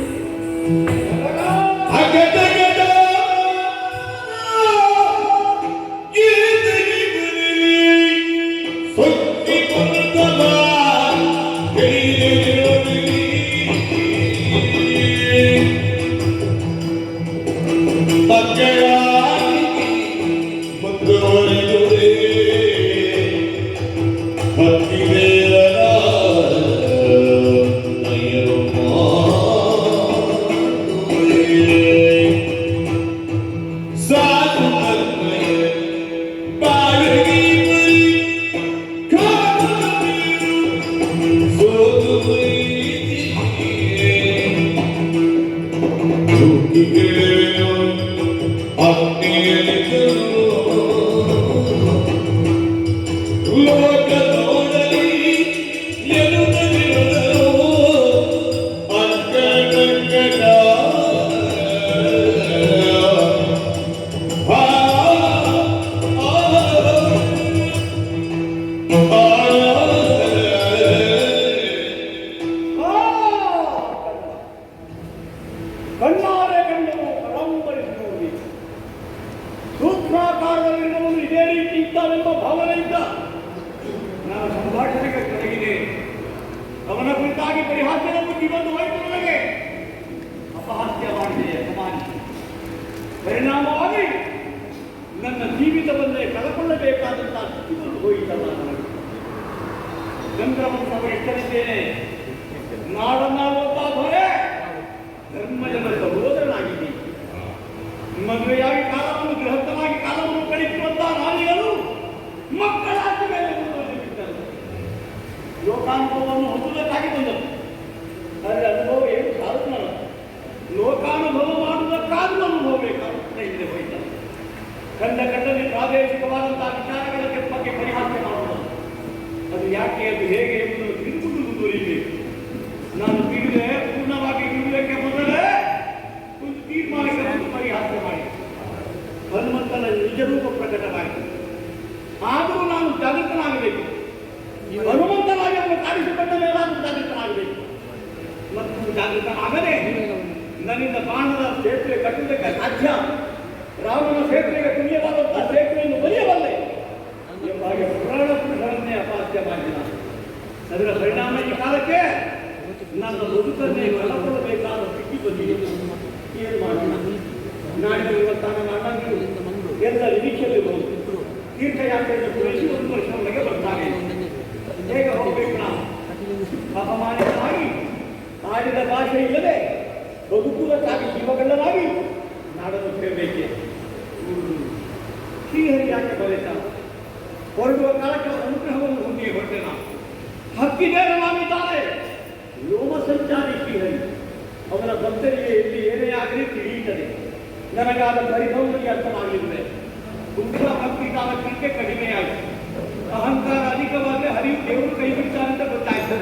ಅಧಿಕಾರದಲ್ಲಿರುವವನು ಇದೇ ರೀತಿ ಇದ್ದಾನೆಂಬ ಭಾವನೆಯಿಂದ ನಾನು ಸಂಭಾಷಣೆಗೆ ತೊಡಗಿದೆ. ಅವನ ಕುರಿತಾಗಿ ಪರಿಹಾಸ್ಯದ ಬುದ್ಧಿ ಬಂದು ಹೋಯಿತು ನನಗೆ. ಅಪಹಾಸ್ಯ ಮಾಡಿದೆ ಅಪಮಾನಿಸಿ ಪರಿಣಾಮವಾಗಿ ನನ್ನ ಜೀವಿತವನ್ನೇ ಕಳಕೊಳ್ಳಬೇಕಾದಂತಹ ಸ್ಥಿತಿ ಬಂದು ಹೋಯಿತಲ್ಲ ನನಗೆ. ಚಂದ್ರವಂತವರು ಎಚ್ಚರಿದ್ದೇನೆ. ನಾಡನ್ನಾಳುವಂತ ದೊರೆ ಧರ್ಮಜನ ಸಹೋದರನಾಗಿದ್ದೀನಿ. ಮದುವೆಯಾಗಿ ಕಾಲವನ್ನು ಗೃಹಸ್ಥನಾಗಿ ಕಾಲವನ್ನು ಕಳಿಸುವಂತಹ ನಾಲಿಗಳು ಮಕ್ಕಳಾದ ಮೇಲೆ ಮುಂದುವರೆದಿದ್ದರು. ಲೋಕಾನುಭವವನ್ನು ಹೊಂದುವುದಕ್ಕಾಗಿ ಬಂದರು. ಆದರೆ ಅನುಭವ ಏನು ಸಾಧು ನಾನು ಲೋಕಾನುಭವ ಮಾಡುವುದಕ್ಕಾದ್ರೂ ಅನುಭವ ಬೇಕಾಗುತ್ತದೆ ಹಿಂದೆ ಹೋಯಿತು. ಕಂಡಲ್ಲಿ ಪ್ರಾದೇಶಿಕವಾದಂತಹ ವಿಚಾರಗಳ ಬಗ್ಗೆ ಪರಿಹಾಸ್ಯ ಮಾಡುವುದು ಅದು ಯಾಕೆ, ಅದು ಹೇಗೆ ಎಂಬುದನ್ನು ತಿರುಗುವುದು ದೊರೆಯಬೇಕು. ನಾನು ತಿಳಿದೆ ಪೂರ್ಣವಾಗಿ ತಿಳಿಯುವುದಕ್ಕೆ ಮೊದಲೇ ಒಂದು ತೀರ್ಮಾನಕ್ಕೆ ಒಂದು ಪರಿಹಾಸ್ಯ ಮಾಡಿ ಹನುಮಂತನ ನಿಜ ರೂಪ ಪ್ರಕಟವಾಯಿತು. ಆದರೂ ನಾನು ಜಾಗೃತನಾಗಬೇಕು. ಹನುಮಂತನಾಗಿ ಅವನು ಕಾಣಿಸಿಕೊಂಡ ಮೇಲೆ ನಾನು ಜಾಗೃತನಾಗಬೇಕು. ಮತ್ತು ಜಾಗೃತನಾಗದೆ ನನ್ನಿಂದ ಬಾಣದ ಸೇತುವೆ ಕಟ್ಟುವುದಕ್ಕೆ ಸಾಧ್ಯ, ರಾಮನ ಸೇತುವೆಗೆ ತುಲ್ಯವಾದಂತಹ ಸೇತುವೆಯನ್ನು ಬರೆಯಬಲ್ಲೆ ಎಂಬಾಗೆ ಪುರಾಣ ಪುರುಷರನ್ನೇ ಅಪಹಾಸ್ಯ ಮಾಡಿದ. ಅದರ ಪರಿಣಾಮ ಈ ಕಾಲಕ್ಕೆ ನನ್ನ ಬದುಕನ್ನೇ ಕಳಕೊಳ್ಳಬೇಕಾದ ಸ್ಥಿತಿ ಬಂದಿದೆ. ಏನು ಮಾಡೋಣ? ನಾಡಿನಲ್ಲಿರುವ ನನ್ನ ಅಣ್ಣಂದಿರು ಎಲ್ಲ ನಿರೀಕ್ಷೆಯಲ್ಲಿರುವುದು ತೀರ್ಥಯಾತ್ರೆಯನ್ನು ಪೂರೈಸಿ ಒಂದು ವರ್ಷದೊಳಗೆ ಬರ್ತಾರೆ. ಹೇಗೆ ಹೋಗಬೇಕು? ನಾವು ಅಪಮಾನಿತನಾಗಿ ಆಡಿದ ಭಾಷೆ ಇಲ್ಲದೆ ಬದುಕುವುದಕ್ಕಾಗಿ ಜೀವಗಳ್ಳನಾಗಿ ನಾಡನ್ನು ಸೇರಬೇಕೆ? ಶ್ರೀಹರಿ ಯಾಕೆ ಬರೆತ ಹೊರಡುವ ಕಾಲಕ್ಕೆ ಅವರ ಅನುಗ್ರಹವನ್ನು ಹೊಂದಿ ಹೊರಟೆ. ನಾವು ಹಕ್ಕಿದೇರ ನಾವಿದ್ದಾರೆ. ವ್ಯೋಮ ಸಂಚಾರಿ ಶ್ರೀಹರಿ ಅವನ ಭಕ್ತರಿಗೆ ಇಲ್ಲಿ ಏನೇ ಆಗಲಿ ತಿಳಿಯುತ್ತದೆ. ನನಗಾದ ಪರಿಭವನಿಗೆ ಅರ್ಥವಾಗಲಿದೆ. ಪುರುಷ ಭಕ್ತಿ ಕಾಲಕ್ಕೆ ಕಡಿಮೆಯಾಯಿತು. ಅಹಂಕಾರ ಅಧಿಕವಾಗಿ ಹರಿವು ದೇವರು ಕೈ ಬಿಟ್ಟ ಅಂತ ಗೊತ್ತಾಯ್ತು.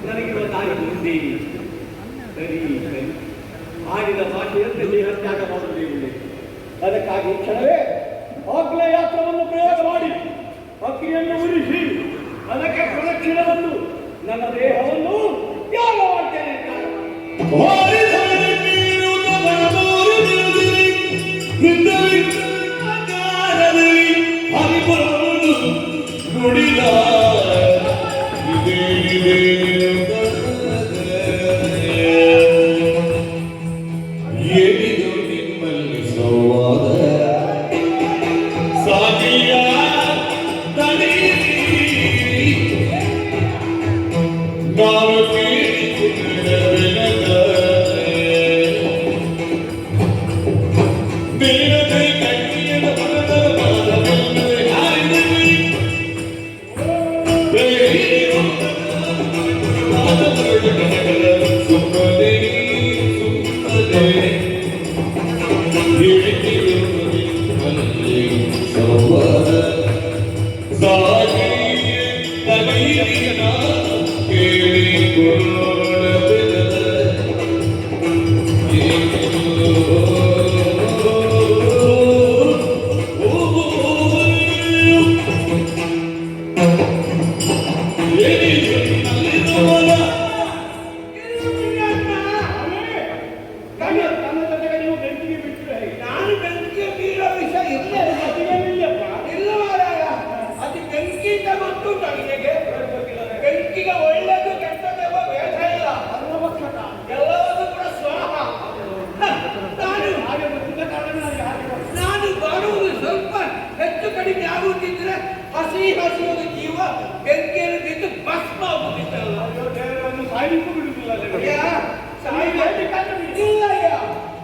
ನನಗಿರುವ ದಾರಿ ಮುಂದೆ ಸರಿ ಸರಿ ಆಡಿದ ಭಾಷೆಯಂತೆ ದೇಹತ್ಯಾಗ ಮಾಡುವುದೇ ಒಳ್ಳೆಯದು. ಅದಕ್ಕಾಗಿ ಕ್ಷಣವೇ ಆಗ್ನೇಯಾಸ್ತ್ರವನ್ನು ಪ್ರಯೋಗ ಮಾಡಿ ಅಗ್ನಿಯನ್ನು ಉರಿಸಿ ಅದಕ್ಕೆ ಪ್ರದಕ್ಷಿಣವನ್ನು ನನ್ನ ದೇಹವನ್ನು ತ್ಯಾಗ ಮಾಡ್ತೇನೆ.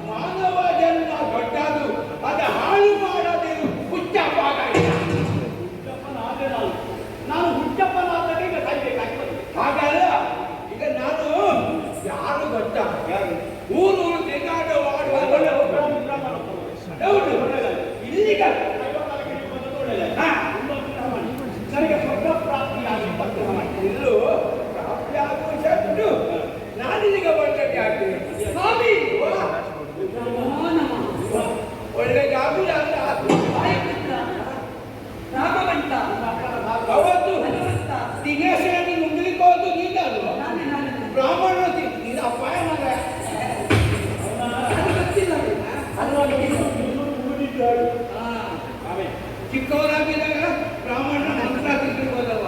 ಮಾನವ ಜನ್ಮ ದೊಡ್ಡದು, ಅದ ಹಾಳು ಮಾಡೋದು ಹುಚ್ಚಪ್ಪ. ನಾನು ಹುಚ್ಚಪ್ಪನಾದಾಗ ಈಗ ಸಾಯ್ಬೇಕಾಗ್ತದೆ. ಹಾಗಲ್ಲ, ಈಗ ನಾನು ಯಾರು ಗೊತ್ತಾ? ಊರು ಬೇಕಾದ ಇಲ್ಲಿಗ ನನಗೆ ಸ್ವರ್ಗ ಪ್ರಾಪ್ತಿಯಾಗಿ ಇಲ್ಲೂ ಪ್ರಾಪ್ತಿಯಾಗುವಷ್ಟು ನಾನಿಲ್ಲಿಗ ಒಳ್ಳೆಗೆ ಆಗ್ತೇನೆ. ಸ್ವಾಮಿ ಒಳ್ಳೆಗಾಗುಲ್ಲ ಅಂತ ರಾಮವಂತ ಅವತ್ತು ಭಗವಂತ ದಿನೇಶನಿಗೆ ನುಂಗ್ಲಿಕ್ಕೆ ಹೋದ್ದು ನೀನಲ್ವ? ಬ್ರಾಹ್ಮಣ ಇದು ಅಪಾಯ ಮಗ ಗೊತ್ತಿಲ್ಲ ಉಳಿದಿದ್ದಾಳು. ಚಿಕ್ಕವರಾಗಿದ್ದಾಗ ಬ್ರಾಹ್ಮಣ ಮಂತ್ರ ತಿಳ್ಬೋದವ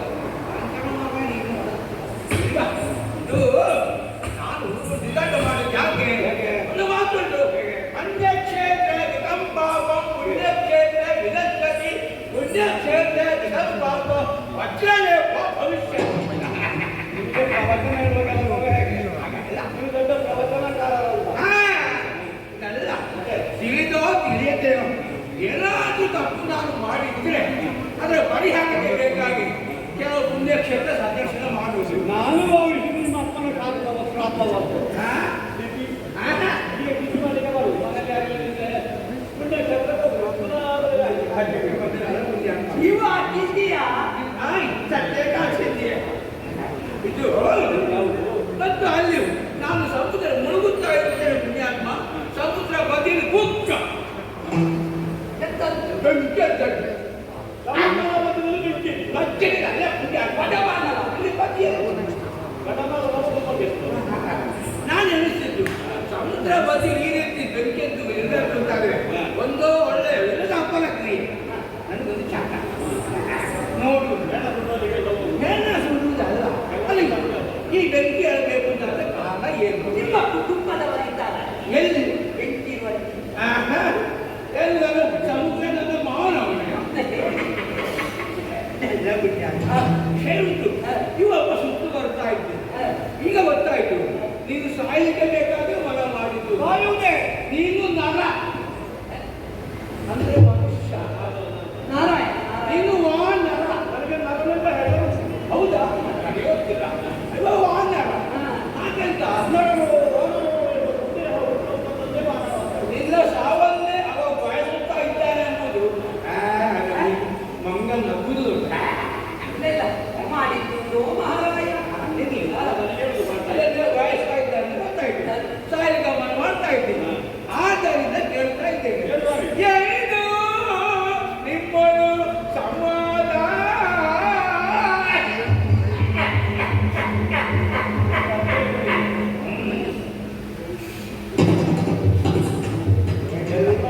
ಇದು ನಾನು ನಿಧಾನ ಮಾಡಿದ ಯಾಕೆ ಒಂದು ಮಾತುಂಟು ಅನ್ಯಕ್ಷೇತ್ರ ವಿಧಂ ಪಾಪಂ ಪುಣ್ಯಕ್ಷೇತ್ರ ವಿನಶ್ಯತಿ ಪುಣ್ಯಕ್ಷೇತ್ರ ವಿಧಂ ಪಾಪ ವಜ್ರಲೇ ಭವಿಷ್ಯ ಪ್ರವಚನ ದೊಡ್ಡ ಪ್ರವಚನಕಾರರಲ್ಲ ಇದೆಲ್ಲ ತಿಳಿದೋ ತಿಳಿಯತ್ತೇನೋ ಏನಾದರೂ ತಪ್ಪು ನಾನು ಮಾಡಿದ್ರೆ ಅದರ ಪರಿಹಾರಕ್ಕೆ ಬೇಕಾಗಿ ಕೆಲವು ಪುಣ್ಯಕ್ಷೇತ್ರ ಸಂದರ್ಶನ ಮಾಡುವುದು ನಾನು ಭಾವಿಸಿ ನಿಮ್ಮ ಅಪ್ಪನ ಕಾಲದ ವಸ್ತ್ರಾತ್ಮವಾದ ಇವ ಆಗಿದ್ದೀಯಾ ಇದು ಮತ್ತು ಅಲ್ಲಿ ನಾನು ಸಮುದ್ರ ಮುಳುಗುತ್ತಾ ಇರ್ತೇನೆ ಪುಣ್ಯಾತ್ಮ ಸಮುದ್ರ ಬದಿಯಲ್ಲಿ ಕುಕ್ಕ ನಾನು ಎಣಿಸಿದ್ದು ಸಮುದ್ರ ಬದಿ ಈ ರೀತಿ ಬೆಂಕಿಯದ್ದು ಇರಬೇಕು ಅಂತಾದ್ರೆ ಒಂದು ಒಳ್ಳೆ ಅಪ್ಪನ ಕ್ರಿಯೆ ನನಗೊಂದು ಚಾಟ ನೋಡು ಹೆಣ್ಣ ಸುಡುವುದಲ್ಲ ಅಲ್ಲಿ ಈ ಬೆಂಕಿ ಅಳಬೇಕು ಅಂತಾದ್ರೆ ಕಾರಣ ಏನು ನಿಮ್ಮ ಕುಟುಂಬದವರಿದ್ದಾರೆ ಎಲ್ಲಿ ಬೆಂಕಿ ಎಲ್ಲರೂ ಸಮುದ್ರದ ಮಾನವನೇ ಹೇಳುದು ಇವಪ್ಪ ಸುತ್ತು ಬರ್ತಾ ಇದ್ದು ಈಗ ಗೊತ್ತಾಯ್ತು ನೀನು ಸಾಯಲಿಕ್ಕೆ ಬೇಕಾದ್ರೆ ಮನ ಮಾಡಿದ್ದು ಸಾಯುವುದೇ ನೀನು ನರ ಅಂದ್ರೆ ಮನುಷ್ಯ ನಾರಾಯಣ ನೀನು ನರ ನನಗೆ ನರನೆಲ್ಲ ಹೇಳೋ ಹೌದಾ ನನಗೆ ಗೊತ್ತಿಲ್ಲ ಅಯ್ಯೋ ನರ ಹಾಗೆಂತ ನಿನ್ನ ಸಾವನ್ನೇ ಅವ ಬಯಸುತ್ತಾ ಇದ್ದಾನೆ ಅನ್ನೋದು ಮಂಗಲ್ ನಗುದು ಇಲ್ಲ ಮಾಡಿದ್ದು ಮಹಾರಾಯ ಬಯಸ್ತಾ ಇದ್ದಾನೆ ಗೊತ್ತಾಯ್ತು ಸಾಯಿ ಗಮನ ಮಾಡ್ತಾ ಇದ್ದೀನಿ ಆದ್ದರಿಂದ ಕೇಳ್ತಾ ಇದ್ದೇನೆ ಏನು ನಿಮ್ಮಳು ಸಂವಾದ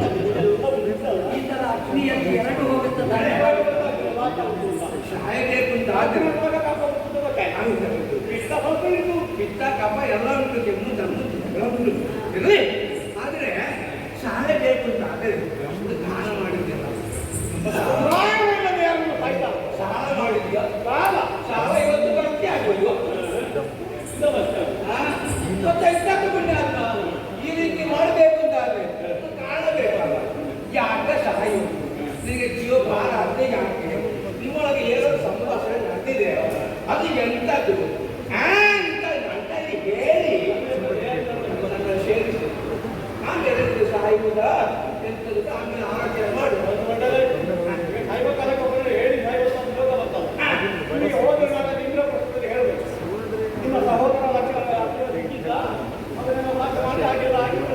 ಈ ತರ ಅಗ್ನಿಯಲ್ಲಿ ಎರಡು ಹೋಗುತ್ತದೆ ಸಾಯಬೇಕು ಅಂತ ಆದ್ರೆ ಪಿತ್ತ ಕಪ ಎಲ್ಲ ಉಂಟು ಕೆಮ್ಮು ತಮ್ಮು ಎಲ್ಲ ಉಂಟು ಇರಲಿ ಆದ್ರೆ ಸಾಯಬೇಕು ಅಂತ ಆದ್ರೆ ಒಂದು ದಾನ ಮಾಡಿದ್ದಿಲ್ಲ ಸಾಲ ಮಾಡಿದ್ಯಾ ಸಾಲ ಇವತ್ತು ಗಟ್ಟಿ ಆಗೋದು ಮತ್ತೆ ಇಷ್ಟಪಟ್ಟೆ ಅಲ್ಲ ಈ ರೀತಿ ಮಾಡಬೇಕು ಅಂತ ಆದ್ರೆ ಕಾರಣ ಬೇಕಲ್ಲ ಯಾಕೆ ಸಹಾಯ ನಿನಗೆ ಜೀವ ಭಾರ ಅದೇ ಯಾಕೆ ನಿಮ್ಮೊಳಗೆ ಏನೋ ಸಂಭಾಷಣೆ ನಡೆದಿದೆ ಅದು ಎಂಥದ್ದು ಅಂತ ನನ್ನಲ್ಲಿ ಹೇಳಿ ನನ್ನ ಸೇರಿಸಿ ನಾನು ಹೇಳಿದ್ದು ಸಾಯುವುದ ಎಂಥದ್ದು ಆಮೇಲೆ ಆಚರಣೆ ಮಾಡು ಹೇಳಿ ಹೋದ್ರೆ ನಾನು ನಿನ್ನ ಪ್ರಶ್ನೆ ಹೇಳಬೇಕು ನಿಮ್ಮ ಸಹೋದರ ಲಕ್ಷಣ ಸಿಕ್ಕಿದ್ದ ಅದನ್ನು ಮಾತಾಡಿ ಆಗಿಲ್ಲ ಆಗಿಲ್ಲ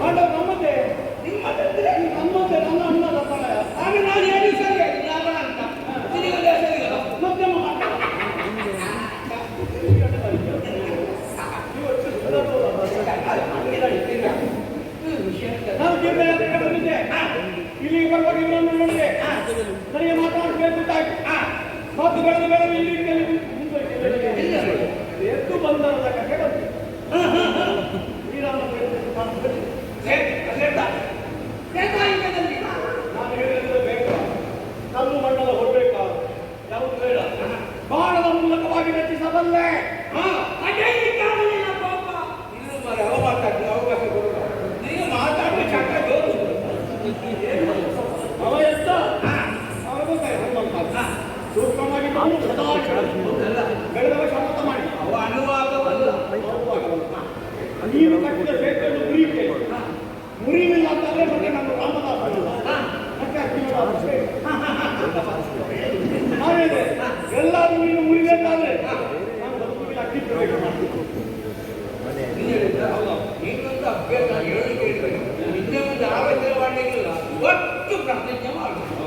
ಪಾಂಡವ ನಮ್ಮದೇ ನಿಮ್ಮದಂದ್ರೆ ನಮ್ಮದೇ ನನ್ನ ಅಣ್ಣದ ಪಣ ಆಗ ನಾನು ಹೇಳಿ ಸರಿ ಯಾರ ಅಂತ ಮಧ್ಯಮ ಇಲ್ಲಿಗೆ ಬರುವಾಗ ಇವರನ್ನು ನೋಡಿದೆ ನನಗೆ ಮಾತಾಡಬೇಕು ಅಂತಾಯ್ತು ಮತ್ತು ಬೆಳೆದು ಬೆಳೆದು ಈ ರೀತಿಯಲ್ಲಿ ಎದ್ದು ಬಂದರದ ಕಥೆ ಬಂತು ಶ್ರೀರಾಮ ನಾನು ಹೇಳಿದ್ರೆ ಬೇಕು ಕಲ್ಲು ಮಣ್ಣದ ಹೊರಬೇಕಾ ಯಾವುದು ಬೇಡ ಬಾಣದ ಮೂಲಕವಾಗಿ ರಚಿಸಬಲ್ಲೆ ಅವಕಾಶ ಕೊಡುವ ನೀವು ಮಾತಾಡುವ ಚಕ್ಕ ಜೋರು ಅವ ಎಂತ ಅವನು ಸೂಕ್ಷ್ಮವಾಗಿ ಸದಾ ಬೆಳೆದವ ಶಪಥ ಮಾಡಿ ಅವ ಅನುವಾದವಲ್ಲ ನೀನು ಕಟ್ಟಿದ ಬೇಕನ್ನು ಮುರಿಯುತ್ತೇನೆ ಮುರಿವಿಲ್ಲ ಅಂತಂದ್ರೆ ಮತ್ತೆ ನಾನು ರಾಮದಾಸ ಮತ್ತೆ ನಾವೇನೆ ಎಲ್ಲರೂ ನೀನು ಮುರಿಬೇಕಾದ್ರೆ ನಾನು ಬದುಕಿಗೆ ಅಕ್ಕಿ ಇನ್ನೊಂದು ಅಭ್ಯಾಸ ಹೇಳಿಕೆ ಇನ್ನೊಂದು ಆಲೋಚನೆ ಮಾಡಲಿಕ್ಕಿಲ್ಲ ಒಟ್ಟು ಪ್ರತಿಜ್ಞೆ ಮಾಡಬೇಕು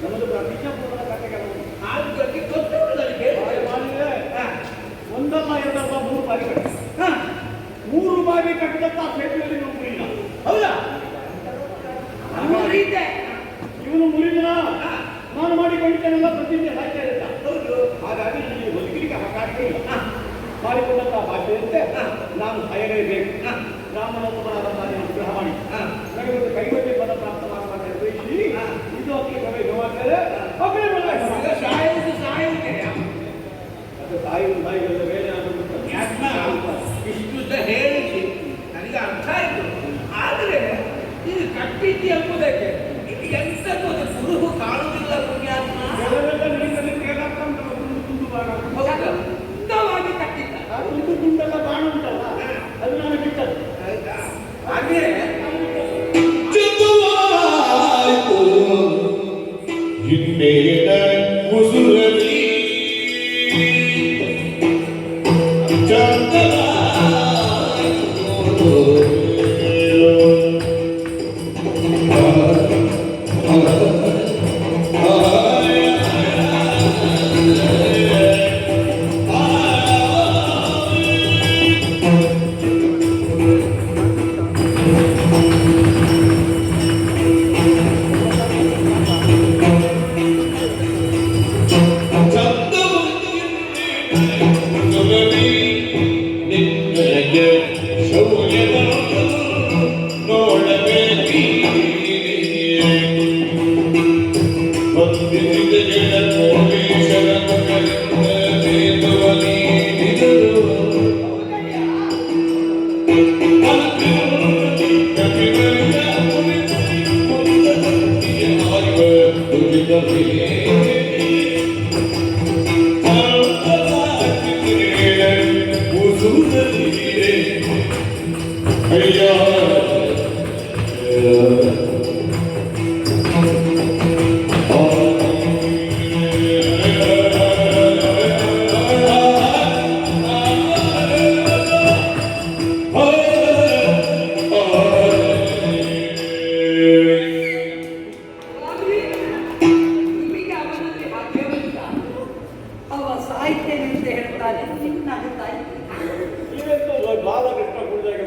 ನಮ್ಮದು ಪ್ರತಿಜ್ಞೆ ಪೂರ್ಣ ಕಥೆಗಳು ಆರು ಗಂಟೆ ಗೊತ್ತಿದೆ ಮಾಡಿದ್ರೆ ಒಂದಲ್ಲ ಎರಡಲ್ಲ 3 ಬಾರಿ ಕಟ್ಟಿ 3 ಬಾರಿ ಕಟ್ಟಿದಂತ ಸೇತುವೆಯಲ್ಲಿ ನಾವು ಮುರಿಲ್ಲ ಹೌದಾ ಇನ್ನು ಮುರಿದಿನ ನಾನು ಮಾಡಿಕೊಂಡಿದ್ದೇನೆಲ್ಲ ಪ್ರತಿಜ್ಞೆ ಸಾಧ್ಯ ಇಲ್ಲ. ಹೌದು. ಹಾಗಾಗಿ ಈ ಬದುಕಲಿಕ್ಕೆ ಅವಕಾಶ ಇಲ್ಲ. ಮಾಡಿಕೊಂಡಂತಹ ಭಾಷೆಯಂತೆ ನಾನು ಸಾಯಲೇಬೇಕು. ರಾಮನೊಬ್ಬನಾದ ನಾನು ವಿಗ್ರಹ ಮಾಡಿ ನನಗೆ ಒಂದು ಕೈವಲ್ಯ ಪದ ಪ್ರಾಪ್ತವಾಗುವಂತೆ ಬಯಸಿ ಇದು ಅಕ್ಕಿ ಜವಾಬ್ದಾರಿ ಈಗ ಸಾಯುವುದೇ ಅದು ತಾಯಿಗಳು ತಾಯಿಗಳ ಬೇರೆ ಆಗುತ್ತದೆ. ಯಾತ್ಮ ಇಷ್ಟುದ್ದ ಹೇಳಿಸಿ ನನಗೆ ಅರ್ಥ ಆಯಿತು. ಆದರೆ ಇದು ಕಟ್ಟಿದ್ದಿ ಎಂಬುದಕ್ಕೆ ಇದು ಎಂಥದ್ದು ಅದು ಕುರುಹು ಕಾಣುವುದಿಲ್ಲ ಪುಣ್ಯಾತ್ಮ. ಕೆಲವೆಲ್ಲ ನೀರಿನಲ್ಲಿ ತೇಲಾಡ್ತಾ ಉಂಟಲ್ಲ, ತುಂಡು ಬಾಣ. ಹೌದಾ? ಉದ್ದವಾಗಿ ಕಟ್ಟಿದ್ದ. ಆ ತುಂಡೆಲ್ಲ ಬಾಣ ಉಂಟಲ್ಲ, ಅದು ನಾನು ಬಿಟ್ಟದ್ದು. ಆಯ್ತಾ? ಹಾಗೆ ಚಂದವಾಯಿತು ಇನ್ನೇನ ಮುಸುರಲಿ ನಿಮಗೆ ಅವನಲ್ಲಿ ಭಾಗ್ಯವಂತ. ಅವ ಸಾಹಿತ್ಯನೆ ಅಂತ ಹೇಳ್ತಾನೆ. ನಗುತ್ತಾ ಇದ್ದೆ. ನೀವೆಂತೂ ಬಾಲಕೃಷ್ಣ ಕುಡಿದಾಗ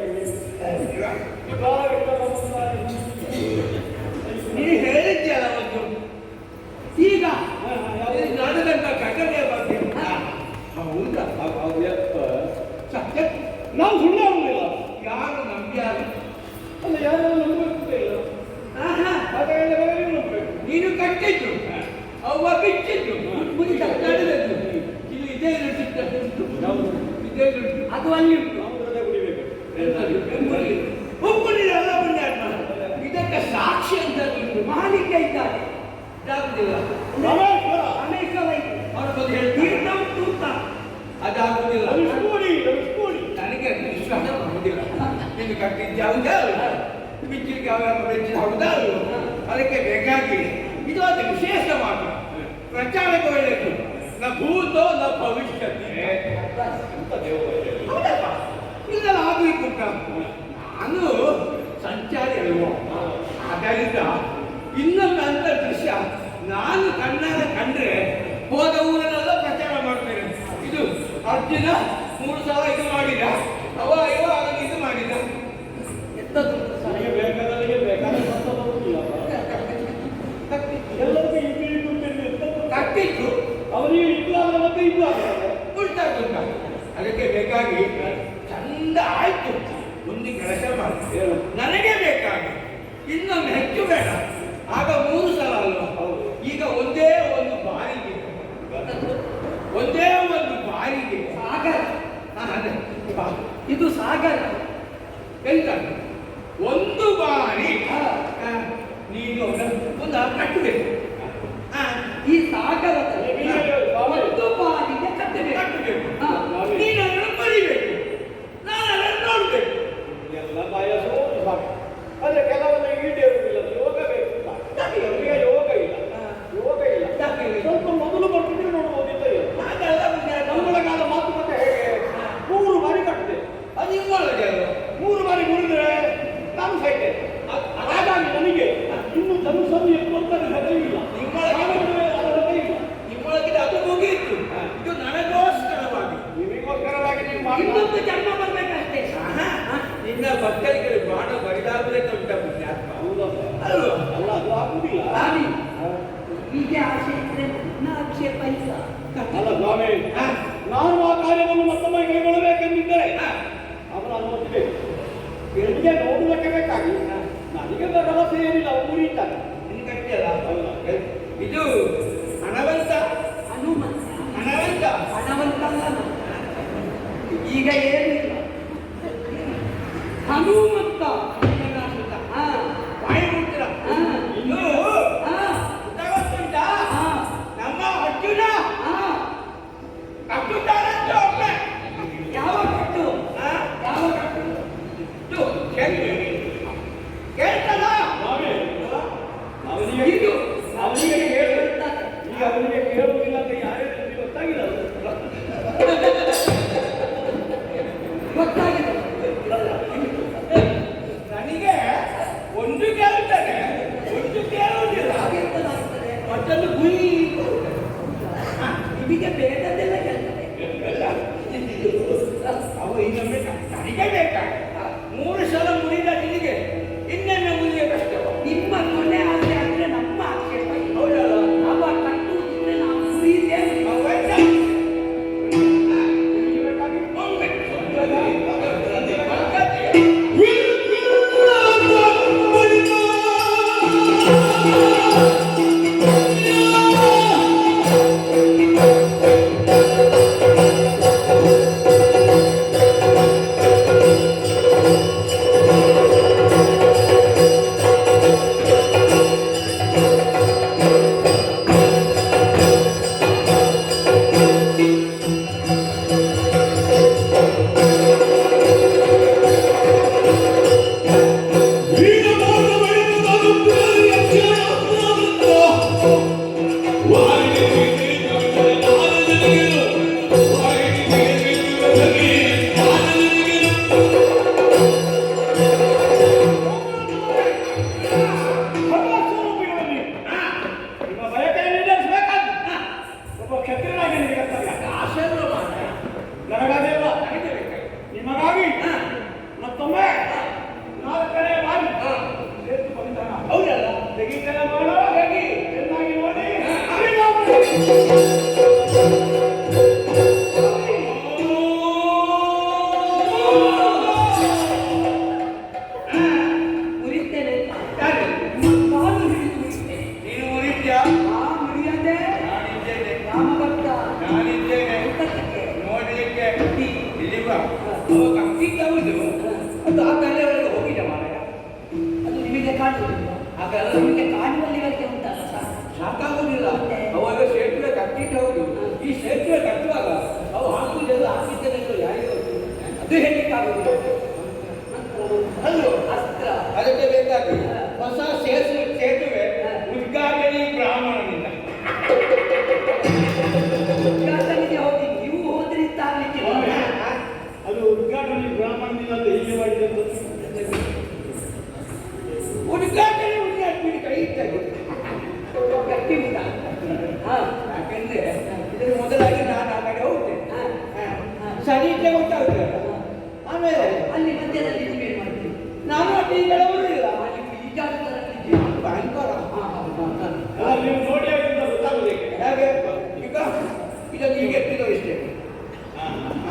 ಬಾಲಕೃಷ್ಣ ನೀ ಹೇಳಿದ್ಯಲ್ಲ ಒಂದು ಈಗ ನಡೆದಂತ ಘಟನೆಯ ಬಗ್ಗೆ ಹೌದಾ? ಸತ್ಯ ನಾವು ಸುಳ್ಳು ಆಗುದಿಲ್ಲ. ಯಾರು ನಂಬ್ಯಾರ? ಅಲ್ಲ, ಯಾರು ನಂಬುತ್ತೇ ಇಲ್ಲ. ಹಾಗಾಗಿ ನಂಬಬೇಕು. ನೀನು ಕಟ್ಟಿದ್ದು ಅವ್ವ ಬಿಚ್ಚಿದ್ದು ಮುಗಿದ ನಡೆದದ್ದು ಇಲ್ಲಿ ಇದೇ ಇರುತ್ತಿದ್ದು ಇದೇ ಇರುತ್ತಿದ್ದು. ಅದು ಅಲ್ಲಿ ಉಂಟು. ನಾವು ಹೃದಯ ಕುಡಿಬೇಕು. ಒಪ್ಪುದಿಲ್ಲ ಪುಣ್ಯಾತ್ಮ. ಇದಕ್ಕೆ ಸಾಕ್ಷಿ ಅಂತ ಉಂಟು. ಮಾಲಿಕ ಇದ್ದಾರೆ ಇದಾಗುದಿಲ್ಲ. ರಾಮೇಶ್ವರ. ರಾಮೇಶ್ವರ ಇದೆ. ಅವರ ಬಗ್ಗೆ ಹೇಳ್ತಾರೆ ತೂತ ಅದಾಗುದಿಲ್ಲ. ರವಿಸ್ಕೋಡಿ. ನನಗೆ ವಿಶ್ವಾಸ ಬರುವುದಿಲ್ಲ. ನೀನು ಕಟ್ಟಿದ್ದ ಹೌದಾ ಬಿಚ್ಚಿಗೆ ಯಾವ ಬೆಚ್ಚಿದ ಹೌದಾ? ಅದಕ್ಕೆ ಬೇಕಾಗಿ ಇದು ಒಂದು ವಿಶೇಷ ಮಾತು. ಪ್ರಚಾರಕ್ಕೆ ಒಳ್ಳೆಯದು. ನ ಭೂತೋ ನ ಭವಿಷ್ಯತಿ. ಹೌದಪ್ಪ, ಇದೆಲ್ಲ ಆಗಲಿಕ್ಕೆ ಉಂಟ. ನಾನು ಸಂಚಾರಿ ಅಲ್ವೋ, ಆದ್ದರಿಂದ ಇನ್ನೊಮ್ಮೆ ಅಂತ ದೃಶ್ಯ ನಾನು ಕಣ್ಣಾರೆ ಕಂಡ್ರೆ ಹೋದ ಊರನ್ನೆಲ್ಲ ಪ್ರಚಾರ ಮಾಡ್ತೇನೆ. ಇದು ಅರ್ಜುನ 3 ಸಲ ಇದು ಮಾಡಿದ, ಅವ ಇದು ಮಾಡಿದ. ಎಂತದ್ದು ನನಗೆ ಬೇಕಾದವರಿಗೆ ಬೇಕಾದ ಸಂತ ಬರುವುದಿಲ್ಲ. ಎಲ್ಲರಿಗೂ ಕಟ್ಟಿದ್ದು ಅವರಿಗೆ ಇದು ಆಗ ಮತ್ತೆ ಇದು ಆಗ್ತದೆ. ಉಂಟಾಗುಂಟ. ಅದಕ್ಕೆ ಬೇಕಾಗಿ ಚಂದ ಆಯ್ತು. ಒಂದು ಕೆಲಸ ಮಾಡ್ತೇವೆ, ನನಗೆ ಬೇಕಾಗಿ ಇನ್ನೊಂದು ಹೆಚ್ಚು ಬೇಡ. ಆಗ 3 ಸಲ ಅಲ್ವಾ? ಈಗ ಒಂದೇ ಒಂದು ಬಾರಿಗೆ ಸಾಗರ. ಅದೇ ಇದು ಸಾಗರ. ಎಂತ ಒಂದು ಬಾರಿ ನೀನು ಒಂದು ಕಟ್ಟಬೇಕು. ಈ ಸಾಗರದಲ್ಲಿ ಒಂದು ಬಾರಿಗೆ ಕಟ್ಟಬೇಕು. ನೀನು ಅದನ್ನು ಬರಿಬೇಕು, ನಾನು ಅದನ್ನು ನೋಡ್ಬೇಕು. ಎಲ್ಲ ಬಯಸೋದು ಸಾಕು. ಆದ್ರೆ ಕೆಲವೊಂದು ಈಡೇರುವುದಿಲ್ಲ. ಯೋಗ ಬೇಕು. ಅವರಿಗೆ ಯೋಗ ಇಲ್ಲ. ಸ್ವಲ್ಪ ಮೊದಲು ಬರ್ತಿದ್ರೆ ನೋಡ್ಬೋದಿಲ್ಲ. ನಮ್ಮಗಳ ಕಾಲ ಮಾತುಕತೆ ಹೇಗೆ 3 ಬಾರಿ ಕಟ್ಟಿದೆ. ಅದು ನಿಮ್ಮೊಳಗೆ 3 ಬಾರಿ ಮುರಿದ್ರೆ ನಾನು ಸಾಯ್ತೇನೆ. ಹಾಗಾಗಿ ನನಗೆ ಇನ್ನು ಧನುಸನ್ನು ಎತ್ತುವಂತ ಹೃದಯ ಇಲ್ಲ. ನಿಮ್ಮೊಳಗೆ ಅದು ಮುಗಿಯಿತು. ಇದು ನನಗೋಸ್ಕರವಾಗಿ, ನಿಮಗೋಸ್ಕರವಾಗಿ ನೀವು ಮಾಡಿ ಇನ್ನೊಂದು ಜನ್ಮ ಬರ್ಬೇಕಷ್ಟೇ. ನಿನ್ನ ಭಕ್ತರಿಗೆ ಬಾಣ ಬರಿದಾಗಲೇ ಉಂಟ ಪುಣ್ಯಾತ್ಮ. ಹೌದಲ್ಲ? ಅಲ್ವಾ? ಅಲ್ಲ, ಅದು ಆಗುದಿಲ್ಲ. ಹೀಗೆ ಆಸೆ ಇದ್ರೆ ನನ್ನ ಆಕ್ಷೇಪ ಇಲ್ಲ. ಅಲ್ಲ ಸ್ವಾಮಿ, ನಾನು ಆ ಕಾರ್ಯವನ್ನು ಮತ್ತೊಮ್ಮೆ ಕೈಗೊಳ್ಳಬೇಕೆಂದಿದ್ದರೆ ಅವರ ಅನುಮತಿ ಬೆಳಿಗ್ಗೆ ನೋಡುವುದಕ್ಕೆ ಬೇಕಾಗಿ ನನಗೆ ಭರವಸೆ ಏನಿಲ್ಲ ಊರಿದ್ದಾರೆ ನಿನ್ ಕಟ್ಟಿಯಲ್ಲ ಇದು ಹಣವಂತ ಹನುಮಂತ ಹಣವಂತ ಹಣವಂತ ಅಲ್ಲ ನಾನು. ಈಗ ಏನಿಲ್ಲ ಹನುಮಂತ. ಹಾ ಬಾಯಿ ಮುಟ್ಟಿರ ಹಾ ಇನ್ನು ಹಾ ಗೊತ್ತಾಗುತ್ತುಂಟ ಹಾ ನಮ್ಮ ಅರ್ಜುನ ಹಾ ಕಟ್ಟುತ್ತಾರಂತ ಒಮ್ಮೆ ಯಾವ ಕಟ್ಟು ಹಾ? ಯಾವ ಕಟ್ಟು? ಇದು ಕೇಳ್ತದ ಸ್ವಾಮಿ ಅವನಿಗೆ ಇದು ಅವನಿಗೆ ಕೇಳು ಈಗ ಅವನಿಗೆ ಕೇಳುವುದಿಲ್ಲ ಅಂತ ಯಾರೇ ಗೊತ್ತಾಗಿಲ್ಲ ಗೊತ್ತಾಗಿದೆ. ನನಗೆ ಒಂದು ಕೇಳುತ್ತದೆ ಒಂದು ಕೇಳುವುದಿಲ್ಲ ಹಾಗೆಂತದಾಗ್ತದೆ? ಮತ್ತೊಂದು ಗುರಿ ನಿಮಗೆ ಬೇಕಾದೆಲ್ಲ ಕೇಳ್ತದೆ. ಅವು ಇನ್ನೊಮ್ಮೆ ನನಗೆ ಬೇಕಾ 3 ಸಲ ಮುರಿದ ನಿನಗೆ ಇನ್ನೊಮ್ಮೆ ಮುರಿಯ ಕಷ್ಟವ ನಿಮ್ಮ ಕೊನೆ ಆಸೆ ಅಂದ್ರೆ ನಮ್ಮ ಆಕ್ಷೇಪ ಇಲ್ಲ. ಹೌದಲ್ಲ ಅವ ಕಟ್ಟುವುದಿದ್ರೆ ನಾವು ಮುರಿದೇವೆ. ಅವೆಲ್ಲ ಒಮ್ಮೆ ನಿಮ್ಮ ಬಯಕೆಯನ್ನು ಈಡೇರಿಸಬೇಕಾದ್ದು ಒಬ್ಬ ಕ್ಷತ್ರಿಯನಾಗಿ ನಿನಗೆ ಕರ್ತವ್ಯ. ಆಶೆಯನ್ನು ಮಾಡ ನನಗಾಗಿಲ್ಲ ನನಗೆ ಬೇಕಾ ನಿಮಗಾಗಿ ಮತ್ತೊಮ್ಮೆ 4ನೇ ಬಾರಿ ಸೇತು ಬಂಧನ ಹೌದಲ್ಲ ತೆಗಿತನ ಮಾಡೋ ಹೇಗೆ ಚೆನ್ನಾಗಿ ನೋಡಿ ಮುರಿತೇನೆ ಯಾರು? ಕಾಲು ಹಿಡಿದು ಮುರಿತೇನೆ. ನೀನು ಮುರಿದ್ಯಾ ಆ ಮುರಿಯದೆ ನಾನಿದ್ದೇನೆ ರಾಮಭಕ್ತ ನಾನಿದ್ದೇನೆ ಊಟಕ್ಕೆ ನೋಡಲಿಕ್ಕೆ ಇಲ್ಲಿ ಬಾ ಅವ ಕಂಪಿದ್ದವುದು ಅದು ಆ ಕಲೆಯೊಳಗೆ ಹೋಗಿದೆ ಮಾರಾಯ ಅದು ನಿಮಗೆ ಕಾಣುವುದಿಲ್ಲ. ಹಾಗಲ್ಲ ನಿಮಗೆ ಕಾಣುವಲ್ಲಿವರೆಗೆ ಉಂಟಲ್ಲ ಸಾಕು. ಸಾಕಾಗುವುದಿಲ್ಲ ಅವಾಗ ಸೇತುವೆ ಕಟ್ಟಿಟ್ಟು ಹೌದು ಈ ಸೇತುವೆ ಕಟ್ಟುವಾಗ ಅವು ಹಾಕುವುದೆಲ್ಲ ಹಾಕಿದ್ದೇನೆಂದು ಯಾರಿಗೂ ಗೊತ್ತು? ಅದು ಹೇಳಲಿಕ್ಕಾಗುವುದಿಲ್ಲ ಅಲ್ಲೋ ಅಸ್ತ್ರ ಅದಕ್ಕೆ ಬೇಕಾಗಿ ಹೊಸ ಸೇತುವೆ ಉದ್ಘಾಟನೆ ಬ್ರಾಹ್ಮಣನಿಂದ ಉದ್ಘಾಟನೆಗೆ ಹೋಗಿ ನೀವು ಹೋದ್ರಿ ತಾರ್ಲಿಕ್ಕೆ ಅದು ಉದ್ಘಾಟನೆ ಬ್ರಾಹ್ಮಣದಿಂದ ಹೀಗೆ ಮಾಡಿದಂತ ಉದ್ಘಾಟನೆ ಉದ್ಘಾಟನೆ ಕೈ ಇಟ್ಟಾಗ ಗಟ್ಟಿ ಉಂಟ. ಹಾ ಯಾಕೆಂದ್ರೆ ಇದರ ಮೊದಲಾಗಿ ನಾನು ಆ ಕಡೆ ಹೋಗ್ತೇನೆ ಸರಿತೆ ಗೊತ್ತಾಗುತ್ತಲ್ಲ ಆಮೇಲೆ ಅಲ್ಲಿ ಮಧ್ಯದಲ್ಲಿ ನೀವೇನು ಮಾಡ್ತೀರಿ? ನಾನು ಅಡ್ಡಿ ಬರುವುದಿಲ್ಲ ಅಲ್ಲಿ ಈಜಾಡುವುದರಲ್ಲಿ ಭಯಂಕರ ನೀವು ನೋಡಿ ಆಗಿಂದ ಗೊತ್ತಾಗುವುದಕ್ಕೆ ಹೇಗೆ ಈಗ ಇದನ್ನು ಈಗ ಎತ್ತಿದೋ ಇಷ್ಟೇ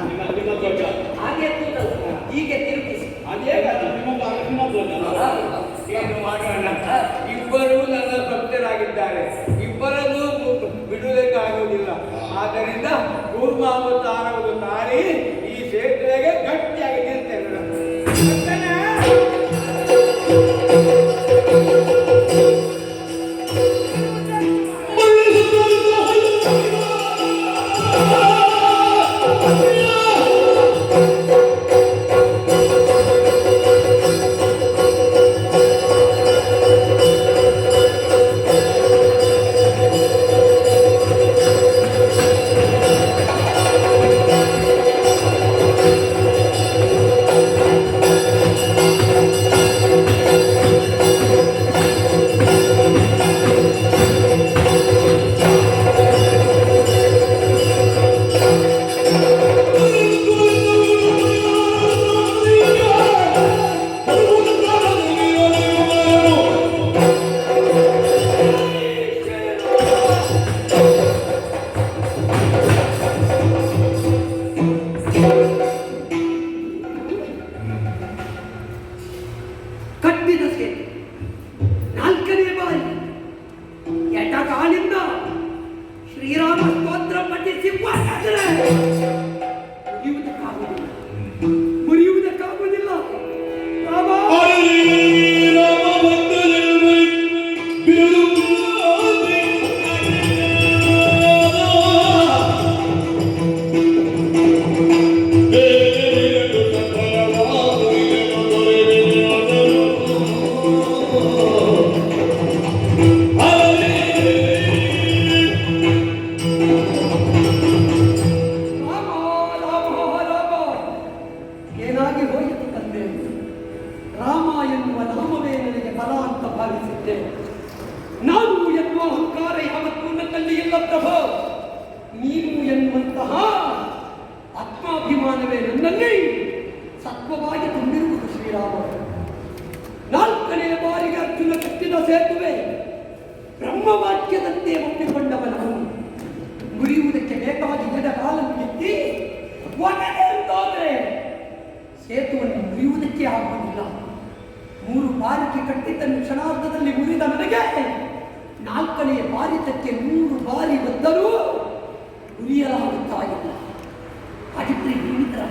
ನಿಮ್ಮ ಧ್ವಜ ಹಾಗೆ ಎತ್ತುವುದಲ್ಲ, ಹೀಗೆ ತಿರುಗಿಸಿ. ಅದೇ ನಿಮ್ಮದು ಅರಸಿನ ಧ್ವಜ ಏನು ಮಾಡೋಣ ಇಬ್ಬರೂ ನನ್ನ ಭಕ್ತರಾಗಿದ್ದಾರೆ ಇಬ್ಬರನ್ನೂ ಬಿಡುವುದಕ್ಕೆ ಆಗುವುದಿಲ್ಲ ಆದರೆ ಶ್ರೀರಾಮ ಸ್ತೋತ್ರ ಪಠಿಸಿ ಹೋಗಾದ್ರೆ ಮುರಿಯುವುದಕ್ಕಾಗುವುದಿಲ್ಲ, ಮುರಿಯುವುದಕ್ಕಾಗುವುದಿಲ್ಲ. ರಾಮ ಏನಾಗಿ ಹೋಯಿತು ತಂದೆ? ರಾಮ ಎನ್ನುವ ನಾಮವೇ ನನಗೆ ಬಲ ಅಂತ ಭಾವಿಸಿದ್ದೆ. ನಾನು ಎನ್ನುವ ಅಹಂಕಾರ ಯಾವತ್ತೂ ನನ್ನಲ್ಲಿ ಇಲ್ಲ ಪ್ರಭು. ನೀನು ಎನ್ನುವಂತಹ ಆತ್ಮಾಭಿಮಾನವೇ ನನ್ನಲ್ಲಿ ಸತ್ವವಾಗಿ ತುಂಬಿರುವುದು ಶ್ರೀರಾಮ. 4ನೇ ಬಾರಿಗೆ ಅರ್ಜುನ ಕಟ್ಟಿದ ಸೇತುವೆ ಬ್ರಹ್ಮವಾಕ್ಯದಂತೆ ಒಪ್ಪಿಕೊಂಡವ ನಾನು. ಮುರಿಯುವುದಕ್ಕೆ ಬೇಕಾಗಿ ಎಡಗಾಲನ್ನು ಎತ್ತಿ ಒಳಗೆ ಅಂತಂದ್ರೆ ಸೇತುವನ್ನು ಮುರಿಯುವುದಕ್ಕೆ ಆಗುವುದಿಲ್ಲ. 3 ಬಾರಿಗೆ ಕಟ್ಟಿದ್ದನ್ನು ಕ್ಷಣಾರ್ಧದಲ್ಲಿ ಮುರಿದ ನನಗೆ 4ನೇ ಬಾರಿತಕ್ಕೆ 100 ಬಾರಿ ಬಂದರೂ ಮುರಿಯಲಾಗುತ್ತಾ ಇಲ್ಲ. ಹಾಗಿದ್ರೆ ಏನಿದ್ರ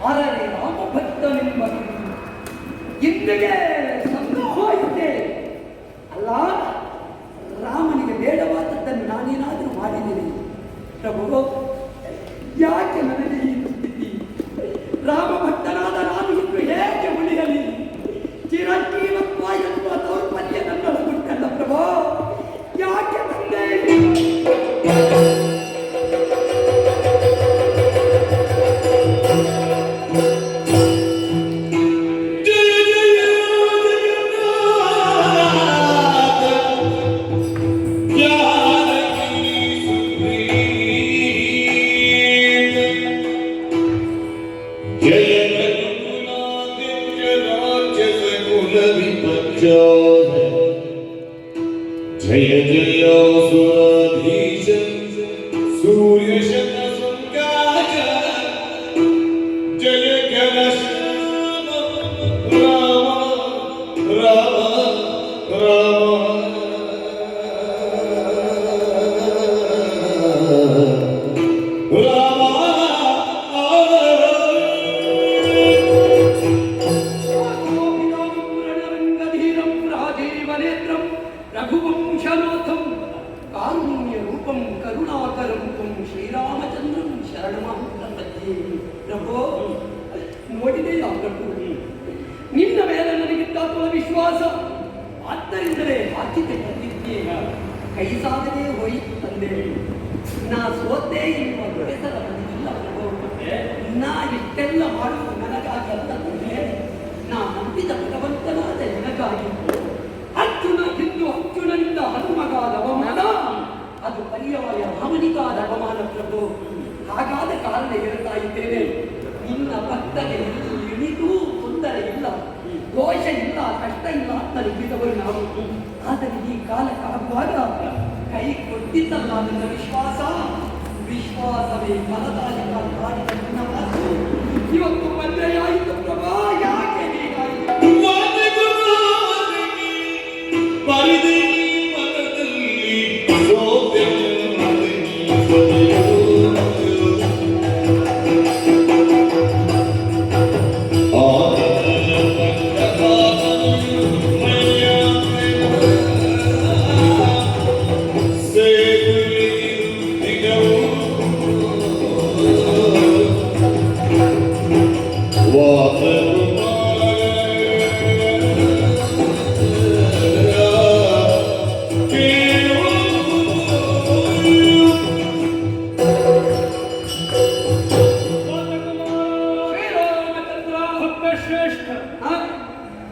ಅರರೆ ರಾಮಭಕ್ತನೆಂಬ ಇಂದಿಗೆ ಸಂಗ್ರಹವಾಯಿತೆ ಅಲ್ಲ. ರಾಮನಿಗೆ ಬೇಡವಾದದ್ದನ್ನು ನಾನೇನಾದರೂ ಮಾಡಿದ್ದೇನೆ ಪ್ರಭು? ಯಾಕೆ ನನಗೆ ಈ ಸ್ಥಿತಿ? ರಾಮ ಭಕ್ತನಾದ ನಾನು ಇನ್ನು ಹೇಗೆ ಉಳಿಯಲಿ? ಚಿರಂಜೀವತ್ವ ಎನ್ನುವ ದೌರ್ಬಲ್ಯ ನನ್ನೊಳಗುಂಟಲ್ಲ ಪ್ರಭು. ಯಾಕೆ ಬಂದೆ? जय जय सुराधीश सूर्य शत संकाज जय घनश्याम राम राम ರಘುವಂಶನಾಥಂ ಕಾರುಣ್ಯ ರೂಪಂ ಕರುಣಾಕರಂ ತ್ವಂ ಶ್ರೀರಾಮಚಂದ್ರಂ ಶರಣಮಹಂ ಪ್ರಪದ್ಯೆ. ಪ್ರಭು, ನೋಡಿದೆಯಾ ಪ್ರಭು, ನಿನ್ನ ಮೇಲೆ ನನಗಿದ್ದ ವಿಶ್ವಾಸ, ಆದ್ದರಿಂದಲೇ ಹಾಕಿದ್ದೆ ಪ್ರತಿಜ್ಞೆ ಕೈ ಸಾಗದೆ ಹೋಯಿತು ತಂದೆ. ನಾ ಸೋತೆ ಎನ್ನುವ ಬೇಸರ ನನಗಿಲ್ಲ ಪ್ರಭು. ನಾ ಇಷ್ಟೆಲ್ಲ ಮಾಡುವುದು ನನಗಾಗಿ ಅಲ್ಲ ತಂದೆ, ನಾ ನಂಬಿದ ಭಗವಂತನಾದ ನನಗಾಗಿ. ಅರ್ಜುನ ಹಿಂದೂ ಅರ್ಜುನನಿಂದ ಹನುಮಗಾದ ಅವಮಾನ, ಅದು ಪರ್ಯಾಯ ರಾಮನಿಗಾದ ಅವಮಾನ ಪ್ರಭು. ಹಾಗಾದ ಕಾರಣ ಹೇಳ್ತಾ ಇದ್ದೇನೆ, ನಿನ್ನ ಭಕ್ತಗೆ ಇಳಿದು ತೊಂದರೆ ಇಲ್ಲ, ದೋಷ ಇಲ್ಲ, ಕಷ್ಟ ಇಲ್ಲ ಅಂತ ನಿಂತಿದ್ದವರು ನಾವು. ಆದರೆ ಈ ಕಾಲಕ್ಕಾಗುವಾಗ ಕೈ ಕೊಟ್ಟಿದ್ದಲ್ಲ ನನ್ನ ವಿಶ್ವಾಸ. ವಿಶ್ವಾಸವೇ ಫಲದಾಯಕ ಮಾಡಿದ ನನ್ನ ಮಾತು ಇವತ್ತು ಬಂದೆಯಾಯಿತು ಪ್ರಭಾ. ಯಾಕೆ ಹೀಗಾಯಿತು?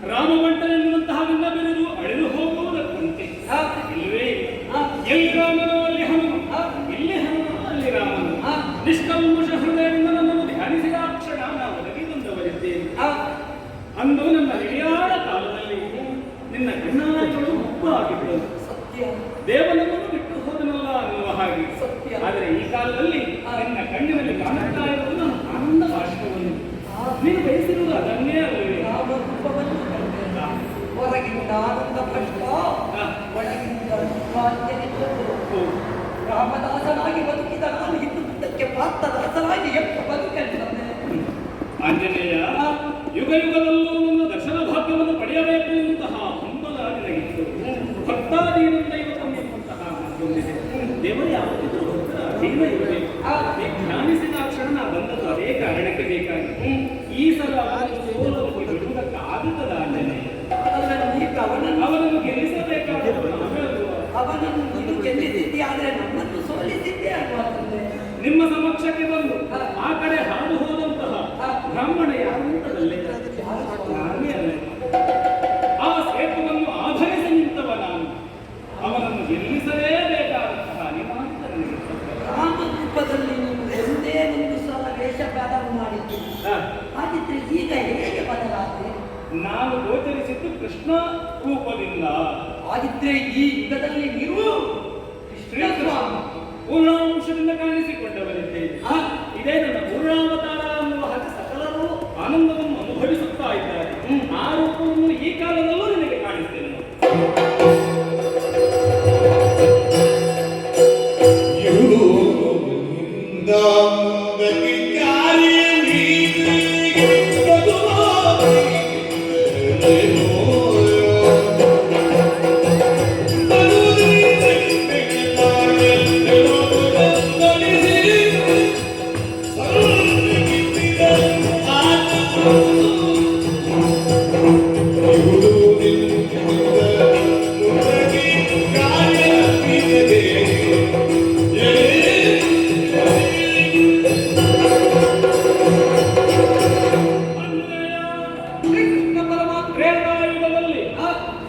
ರಾಮಭಟ್ಟನೆನ್ನುವಂತಹ ನಿನ್ನ ಬಿರುದು ಅಳೆದು ಹೋಗುವುದಕ್ಕಂತೆ ಇಲ್ಲವೇ? ಎಲ್ಲಿ ರಾಮನೋ ಅಲ್ಲಿ ಹನುಮ, ಇಲ್ಲಿ ಹನುಮ ಅಲ್ಲಿ ರಾಮನು. ನಿಷ್ಕಲ್ಮಶ ಹೃದಯದಿಂದ ನನ್ನನ್ನು ಧ್ಯಾನಿಸಿದ ಕ್ಷಣ ನಾವು ಒದಗಿ ಬಂದವರಿದ್ದೇವೆ. ಅಂದು ನನ್ನ ಹಿರಿಯಾದ ಕಾಲದಲ್ಲಿ ನಿನ್ನ ಕಣ್ಣಾಯಿಗಳು ಉಬ್ಬಾಗಿದ್ದವು. ದೇವನನ್ನು ಬಿಟ್ಟು ಹೋದನಲ್ಲ ಅನ್ನುವ ಹಾಗೆ. ಆದರೆ ಈ ಕಾಲದಲ್ಲಿ ನಿನ್ನ ಕಣ್ಣಿನಲ್ಲಿ ಕಾಣುತ್ತಾ ಇರುವುದು ಆನಂದ ಬಾಷ್ಪವನ್ನು. ನೀನು ಬಯಸಿರುವುದು ಅದನ್ನೇ ಅಲ್ಲವೇ? ಹೊರಗಿಂದ ಆನಂದ ಭ್ರಷ್ಟ, ಒಳಗಿಂದ ರಾಮದಾಸನಾಗಿ ಬದುಕಿದ ನಾನು ಇನ್ನು ಮುಂದಕ್ಕೆ ಪಾತ್ರದಾಸನಾಗಿ ಎಷ್ಟು ಬದುಕಲಿ ತಂದೆ? ಆಂಜನೇಯ, ಯುಗ ಯುಗದಲ್ಲೂ ನನ್ನ ದರ್ಶನ ಭಾಗ್ಯವನ್ನು ಪಡೆಯಬೇಕು ಎಂತಹ ಹಂಬಲ ನಿನಗಿತ್ತು. ಭಕ್ತಾದೀನಂದ ಇವತ್ತಂತಹ ಮಾತೊಂದಿದೆ. ದೇವರು ಯಾವುದಿದ್ರು ಭಕ್ತರ ಅಧೀನ ಇರಬೇಕು. ಧ್ಯಾನಿಸಿದ ಕ್ಷಣ ನಾ ಬಂದದ್ದು ಅದೇ ಕಾರಣಕ್ಕೆ ಬೇಕಾಗಿ. ಈ ಸಲ ಸೋಲನ್ನು ಬಿಡುವುದಕ್ಕಾಗುತ್ತದ ಆಂಜನೇಯ? ಅವನನ್ನು ಗೆಲ್ಲಿಸಬೇಕಾದ ಅವನನ್ನು ನೀನು ಗೆಲ್ಲಿಸಿದ್ದೆ, ಆದರೆ ನಮ್ಮನ್ನು ಸೋಲಿಸಿದ್ದೆ ಅಲ್ವಾ ತಂದೆ? ನಿಮ್ಮ ಸಮಕ್ಷಕ್ಕೆ ಬಂದು ಆ ಕಡೆ ಹಾದು ಹೋದಂತಹ ಬ್ರಾಹ್ಮಣ ಯಾರು ಅಂತದಲ್ಲೇ ನಾನೇ ಅಲ್ಲ. ಆ ಸೇತುವನ್ನು ಆಧರಿಸಿ ನಿಂತವ ನಾನು. ಅವನನ್ನು ಗೆಲ್ಲಿಸಲೇಬೇಕಾದಂತಹ ನಿಮಾಂತ ನನಗೆ ರಾಮರೂಪದಲ್ಲಿ ನೀನು ಒಂದೇ ಒಂದು ಸಲ ವೇಷ ಬದಲು ಮಾಡಿದ್ದೀನಿ. ಹಾಗಿದ್ರೆ ಈಗ ಹೇಗೆ ಬದಲಾದೆ? ನಾನು ಗೋಚರಿಸಿದ್ದು ಕೃಷ್ಣ ರೂಪದಿಂದ. ಹಾಗಿದ್ರೆ ಈ ಯುಗದಲ್ಲಿ ನೀವು ಶ್ರೀಸ್ವಾಮಿ ಪೂರ್ಣಾಂಶದಿಂದ ಕಾಣಿಸಿಕೊಂಡವರಿದ್ದೆ. ಇದೇ ನನ್ನ ಪೂರ್ಣಾವತಾರ ಅನ್ನುವ ಹಾಗೆ ಸಕಲರು ಆನಂದವನ್ನು ಅನುಭವಿಸುತ್ತಾ ಇದ್ದಾರೆ. ಆ ರೂಪವನ್ನು ಈ ಕಾಲದಲ್ಲೂ ನಿನಗೆ ಕಾಣಿಸ್ತೇನೆ.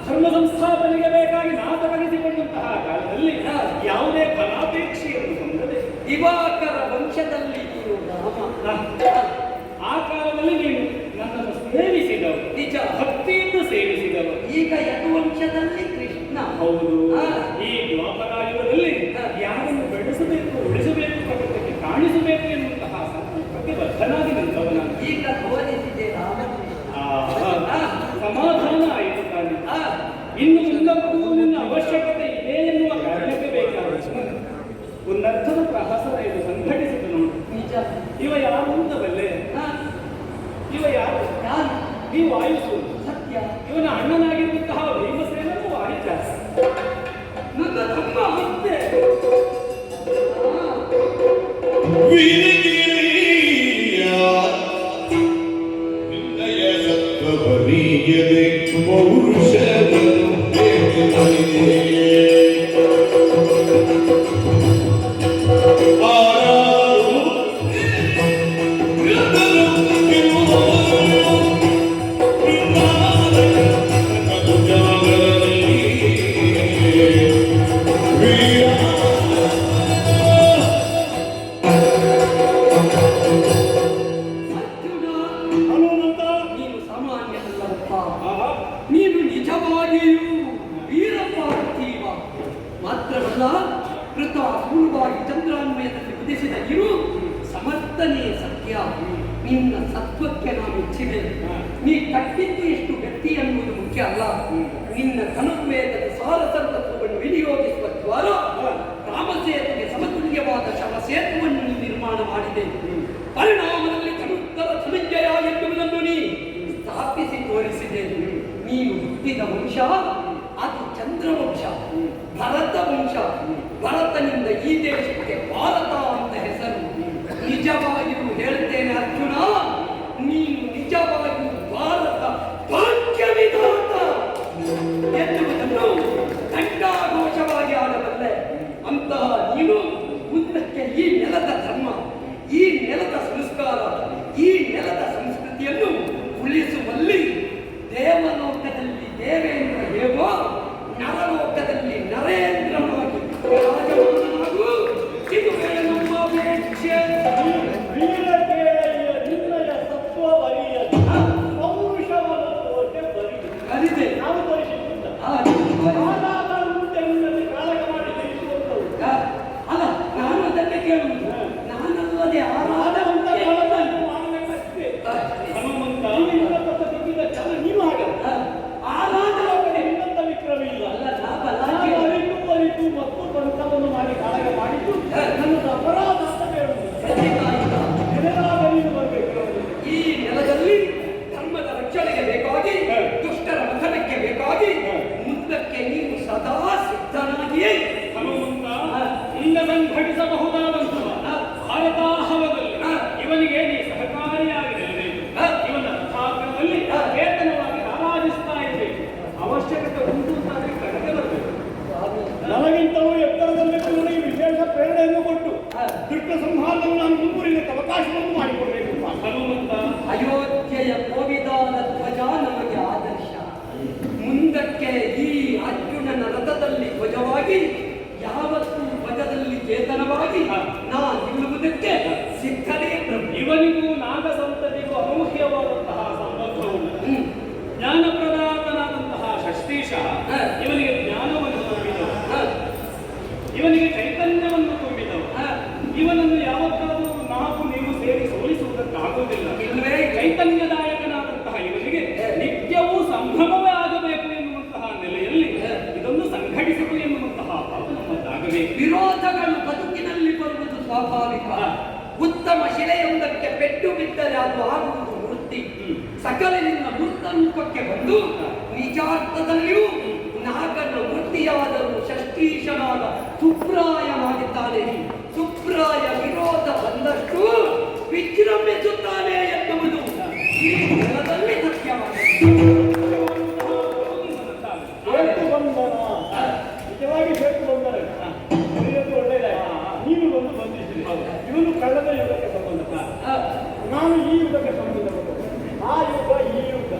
ಧರ್ಮ ಸಂಸ್ಥಾಪನೆಗೆ ಬೇಕಾಗಿ ನಾಟಕಗಿಸಿಕೊಂಡಂತಹ ಕಾಲದಲ್ಲಿ ಯಾವುದೇ ಫಲಾಪೇಕ್ಷೆಯನ್ನು ಹೊಂದದೆ ದಿವಾಕರ ವಂಶದಲ್ಲಿ ನೀನು ಆ ಕಾಲದಲ್ಲಿ ನೀನು ನನ್ನನ್ನು ಸೇವಿಸಿದವು, ನಿಜ ಭಕ್ತಿಯಿಂದ ಸೇವಿಸಿದವು. ಈಗ ಯದುವಂಶದಲ್ಲಿ ಕೃಷ್ಣ. ಹೌದು. ಈ ದ್ವಾಪರಾಯುಗದಲ್ಲಿ ಯಾರನ್ನು ಬೆಳೆಸಬೇಕು, ಉಳಿಸಬೇಕು, ಪ್ರಪಂಚಕ್ಕೆ ಕಾಣಿಸಬೇಕು ಎನ್ನುವಂತಹ ಸಂಕಲ್ಪಕ್ಕೆ ಬದ್ಧನಾಗಿ ನಿಂತವನ ಈಗ ತೋರಿಸಿದೆ ರಾಮಕೃಷ್ಣ. ಸಮಾಧಾನ ಆಯಿತು ತಾನೆ. ಇನ್ನು ಮುಂದಕ್ಕೂ ನಿನ್ನ ಅವಶ್ಯಕತೆ ಇದೆ ಎನ್ನುವ ಕಾರಣಕ್ಕೆ ಬೇಕಾದ ಉನ್ನತದ ಪ್ರಹಸನ ಇದು ಸಂಘಟಿಸಿತು ನೋಡು. ನಿಜ. ಇವ ಯಾರು ಅಂತವಲ್ಲೇ? ಇವ ಯಾರು? ನೀವು ವಾಯುಸು ಸತ್ಯ. ಇವನ ಅಣ್ಣನಾಗಿರುವಂತಹ ಭೀಮಸೇನನು ವಾಯುಜ. ನನ್ನ ತಮ್ಮ ಮತ್ತೆ ಬರೀಯದೆ ಪೌರುಷವನ್ನು ನೀನು ನಿಜವಾಗಿಯೂ ವೀರಪಾರ್ಥೀವ ಮಾತ್ರವಲ್ಲ, ಕೃತ ಪೂರ್ವವಾಗಿ ಚಂದ್ರಾನ್ವಯದಲ್ಲಿ ಉದಿಸಿದ ಇರು ಸಮರ್ಥನೇ ಸತ್ಯ. ನಿನ್ನ ಸತ್ವಕ್ಕೆ ನಾನು ಮೆಚ್ಚಿದೆ. ನೀ ಕಟ್ಟಿದ್ದು ಎಷ್ಟು ಗಟ್ಟಿ ಅನ್ನುವುದು ಮುಖ್ಯ ಅಲ್ಲ, ನಿನ್ನ ಧನುರ್ವೇದದ ಸಾರಸತ್ವವನ್ನು ವಿನಿಯೋಗಿಸುವ ದ್ವಾರ ರಾಮಸೇತುಗೆ ಸಮತುಲ್ಯವಾದ ಶವಸೇತುವನ್ನು ನಿರ್ಮಾಣ ಮಾಡಿದೆ. ಪರಿಣಾಮದಲ್ಲಿ ಧನುತ್ತರ ಧನಂಜಯ ಎನ್ನುವುದನ್ನು ನೀ ಸ್ಥಾಪಿಸಿ ತೋರಿಸಿದೆ. ನೀನು ಹುಟ್ಟಿದ ವಂಶ ಅದು ಚಂದ್ರವಂಶ, ಭರತ ವಂಶ. ಭರತನಿಂದ ಈ ದೇಶಕ್ಕೆ ಭಾರತ ಅಂತ ಹೆಸರು. ನಿಜವಾಗಿಯೂ ಹೇಳುತ್ತೇನೆ ಅರ್ಜುನ, ನೀನು ನಿಜವಾಗಿಯೂ ಭಾರತ ಭಾಗ್ಯವಿಧಾತ ಎನ್ನುವುದನ್ನು ಘಂಟಾಘೋಷವಾಗಿ ಆಡಬಲ್ಲೆ. ಅಂತಹ ನೀನು ಮುಂದಕ್ಕೆ ಈ ನೆಲದ ಧರ್ಮ, ಈ ನೆಲದ ಸಂಸ್ಕಾರ, ಈ ನೆಲದ ಸಂಸ್ಕೃತಿಯನ್ನು ಉಳಿಸುವಲ್ಲಿ ದೇವಲೋಕದಲ್ಲಿ ದೇವೇಂದ್ರ ಹೇಗೋ ನರಲೋಕದಲ್ಲಿ ನರೇಂದ್ರನಾಗಿ ರಾಜಮಾನನಾಗು. ಇದುವೇ ನಮ್ಮ ಅಪೇಕ್ಷೆ. ನಿನ್ನಯ ಸತ್ವ ಬರಿಯ ಪೌರುಷವನ್ನು ತೋಟೆ ಬರಿ ಕಲಿತೆ ನಾವು ತೋರಿಸಿದ್ದ ಮುಂದೆ ನಿನ್ನಲ್ಲಿ ಕಾಳಗ ಮಾಡಿ ಅಲ್ಲ, ನಾನು ಅದಕ್ಕೆ ಕೇಳುವುದು. ನಾನಲ್ಲದೆ ಆರಾಧ ಹಾಗನ್ನು ನಾನು ಮುಂದುವರಿಯಲಿಕ್ಕೆ ಅವಕಾಶವನ್ನು ಮಾಡಿಕೊಡಬೇಕು ಹನುಮಂತ. ಅಯೋಧ್ಯೆಯ ಕೋವಿದಾದ ಧ್ವಜ ನಮಗೆ ಆದರ್ಶ. ಮುಂದಕ್ಕೆ ಈ ಅರ್ಜುನನ ರಥದಲ್ಲಿ ಧ್ವಜವಾಗಿ ಯಾವತ್ತೂ ಧ್ವಜದಲ್ಲಿ ಚೇತನವಾಗಿ ನಾನು ನಿಲ್ಲುವುದಕ್ಕೆ ಸಿಕ್ಕನೇ ಪ್ರಭು. ಇವನಿಗೂ ನಾಗಸಂತತಿಗೂ ಅನೂಹ್ಯವಾದಂತಹ ಸಂಬಂಧವುಳ್ಳ ಜ್ಞಾನಪ್ರದಾತನಾದಂತಹ ಷಷ್ಠೀಶ ಇವನಿಗೆ ಜ್ಞಾನವನ್ನು ತುಂಬಿದವು, ಇವನಿಗೆ ಚೈತನ್ಯವನ್ನು ತುಂಬಿದವು. ಇವನನ್ನು ಯಾವತ್ತಾದರೂ ನೀವು ಸೇರಿ ಸೋಲಿಸುವುದಕ್ಕಾಗುವುದಿಲ್ಲ. ಇಲ್ಲವೇ ಚೈತನ್ಯದಾಯಕನಾದಂತಹ ಇವನಿಗೆ ನಿತ್ಯವೂ ಸಂಭ್ರಮವೇ ಆಗಬೇಕು ಎನ್ನುವಂತಹ ನೆಲೆಯಲ್ಲಿ ಇದನ್ನು ಸಂಘಟಿಸಲು ಎನ್ನುವಂತಹ ಭಾವ ನಮ್ಮದಾಗಬೇಕು. ವಿರೋಧಗಳು ಬದುಕಿನಲ್ಲಿ ಬರುವುದು ಸ್ವಾಭಾವಿಕ. ಉತ್ತಮ ಶಿಲೆಯೊಂದಕ್ಕೆ ಪೆಟ್ಟು ಬಿದ್ದರೆ ಅದು ಆಗುವುದು ಮೂರ್ತಿ. ಸಕಲನಿಂದ ಮೂರ್ತ ರೂಪಕ್ಕೆ ಬಂದು ನಿಜಾರ್ಥದಲ್ಲಿಯೂ ನಾಗನ ಮೂರ್ತಿಯಾದರೂ ಷಷ್ಠೀಶನಾದ ಸುಪ್ರಾಯನಾಗಿದ್ದಾನೆ. ಸುಪ್ರಾಯ ವಿರೋಧ ಬಂದಷ್ಟು ವಿಜೃಂಭಿಸುತ್ತಾನೆ ಎನ್ನುವುದು ಈ ನೆಲದಲ್ಲಿ ಸತ್ಯವಾಗಿದೆ. ನಿಜವಾಗಿ ಸೇತು ಬಂದನ ಒಳ್ಳೆಯದ. ನೀನು ಒಂದು ಬಂದಿದ್ದೀರಿ, ಇವನು ಕಳ್ಳದ ಯುಗಕ್ಕೆ ಸಂಬಂಧ, ನಾನು ಈ ಯುಗಕ್ಕೆ ಸಂಬಂಧಪಟ್ಟ. ಆ ಯುಗ ಈ ಯುಗ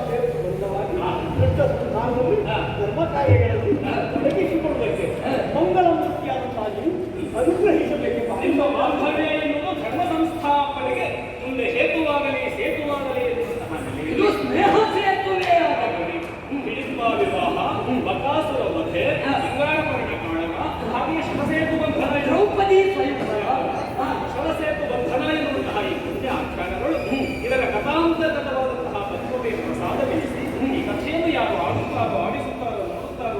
ಸೇತು ಬಂಧವಾಗಿ ದೊಡ್ಡ ಸಂಧಾನದಲ್ಲಿ ಧರ್ಮ ಕಾರ್ಯಗಳಲ್ಲಿ ತೊಡಗಿಸಿಕೊಳ್ಳಬೇಕು. ಮಂಗಳಮೂರ್ತಿಯಾದಂತಹ ನೀವು ಅನುಗ್ರಹಿಸಬೇಕು. ನಿಮ್ಮ ಬಾಂಧವ್ಯ ಎನ್ನುವುದು ಧರ್ಮ ಸಂಸ್ಥಾಪನೆಗೆ ಮುಂದೆ ಹೇತುವಾಗಲಿ ಸೇತುವಾಗಲಿ ಎನ್ನುವಂತಹ ಇದು ಸ್ನೇಹ ಸೇತುವೆ. ಹಿಡಿಂಬ ವಿವಾಹ, ಬಕಾಸುರ ವಧೆ, ಅಂಗಾರಪರ್ಣ ಕಾಳಗ, ಹಾಗೆಯೇ ಶವಸೇತು ಬಂಧನ, ದ್ರೌಪದಿ ಸ್ವಯಂವರ, ಶವಸೇತು ಬಂಧನ ಎನ್ನುವಂತಹ ಈ ಪುಣ್ಯ ಆಖ್ಯಾನಗಳು ಇದರ ಕಥಾಂತಗತವಾದಂತಹ ತತ್ವವೇ ಪ್ರಸಾದವೆನಿಸಿ ಈ ಕಥೆಯನ್ನು ಯಾರು ಆಡುತ್ತಾರೋ, ಆಡಿಸುತ್ತಾರೋ,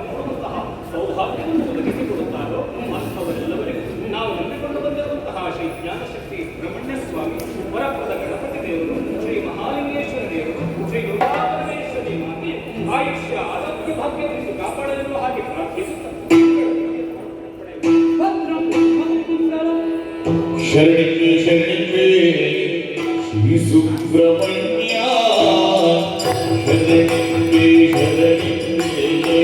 ನೋಡುವಂತಹ ಸೌಭಾಗ್ಯವನ್ನು ಒದಗಿಸಿಕೊಡುತ್ತಾರೋ ಅಂಥವರೆಲ್ಲವರಿಗೂ ನಾವು ನಂಬಿಕೊಂಡು ಬಂದಿರುವಂತಹ ಶ್ರೀ ಜ್ಞಾನಶಕ್ತಿ ಸುಬ್ರಹ್ಮಣ್ಯ ಸ್ವಾಮಿ, ವರಪ್ರದ ಗಣಪತಿ ದೇವರು, ಶ್ರೀ ಮಹಾಲಿಂಗೇಶ್ವರ ದೇವರು, ಶ್ರೀ ದುರ್ಗಾಪರಮೇಶ್ವರಿ ಮಾತೆ ಆಯುಷ್ಯ ಆರೋಗ್ಯ ಭಾಗ್ಯವನ್ನು ಕಾಪಾಡಲಿರುವ ಹಾಗೆ ಪ್ರಾರ್ಥಿಸುತ್ತಾರೆ. ಶರಣಿಗೆ ಶರಣಿಗೆ ಶ್ರೀ ಸುಬ್ರಹ್ಮಣ್ಯ, ಶರಣಿಗೆ ಶರಣಿಗೆ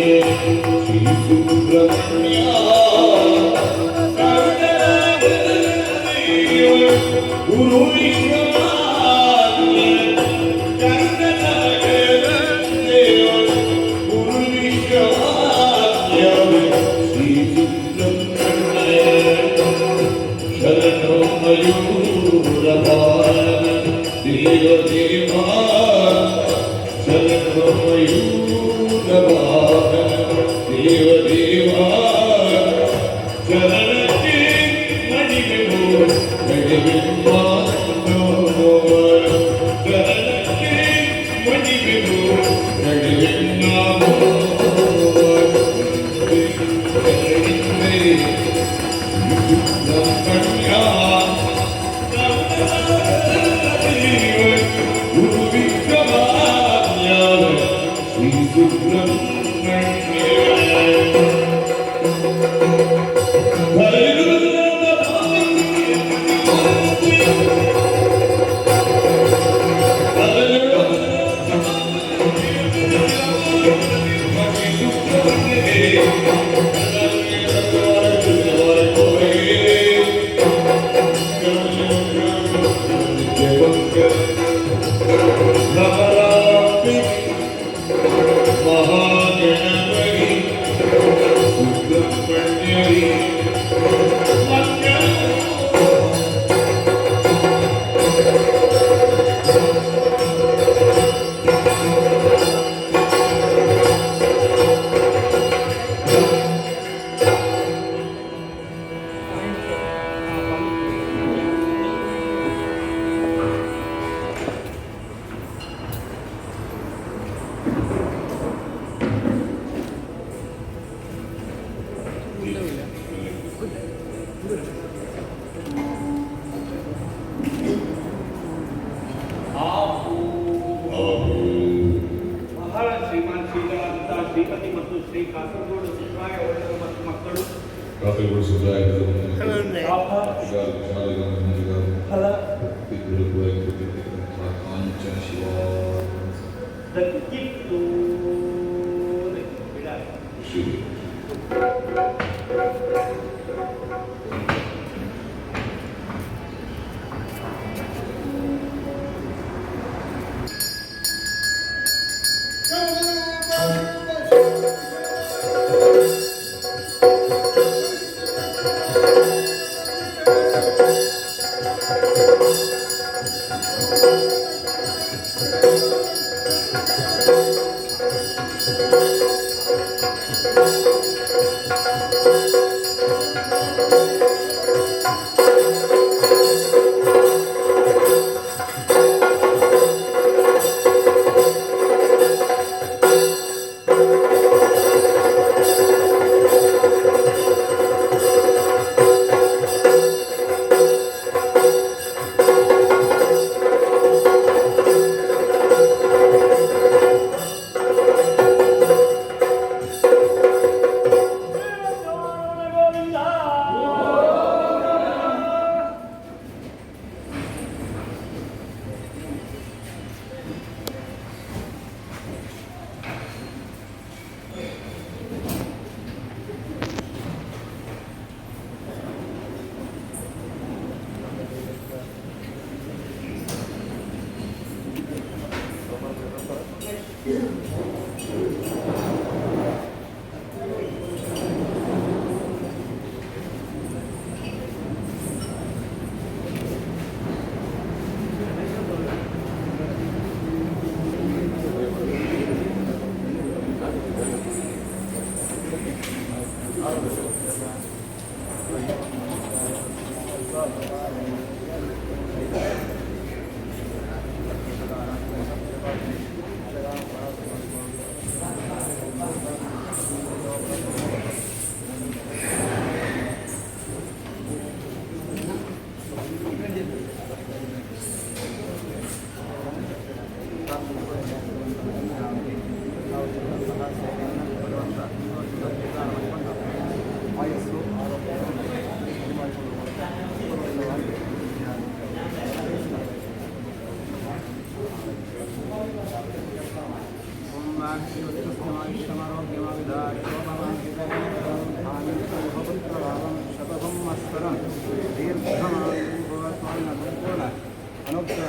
ಶ್ರೀ ಸುಬ್ರಹ್ಮಣ್ಯ, ಗುರು ವಿಶ್ವಮಾನ್ಯ, ಗುರು ವಿಶ್ವಮಾನ್ಯ ಶ್ರೀ ಸುಬ್ರಹ್ಮಣ್ಯ, ಶರಣೋ ಮಯೂರಭಾನ ದೇವ ದೇವಾ, ಶರಣೋ ಮಯೂರಭಾನ ದೇವ ದೇವಾ, ಶರಣಕ್ಕೆ ಮಣಿವೆವು ನಡೆವೆಂಬಾನೋ, ಶರಣಕ್ಕೆ ಮಣಿವೆವು ನಡೆವೆನ್ನಾಮೋ, ಗುರು ವಿಶ್ವಮಾನ್ಯ ಶ್ರೀ ಸುಬ್ರಹ್ಮಣ್ಯ. ಮಹಾಗಣಪತಿ ಸುಬ್ರಹ್ಮಣ್ಯ ಬಹಳ ಶ್ರೀಮಾನ್ ಶ್ರೀಗಳಾದಂತಹ ಶ್ರೀಪತಿ ಮತ್ತು ಶ್ರೀ ಕಾಸರಗೋಡು ಸುಬ್ರಾಯ ಒಡೆಯರು ಮತ್ತು ಮಕ್ಕಳು ಕಾಸರಗೋಡು ಸುಬ್ರಾಯ ಕಾಂಚನ ಶಿವ ದಕ್ಕಿತ್ತು ಶಿವ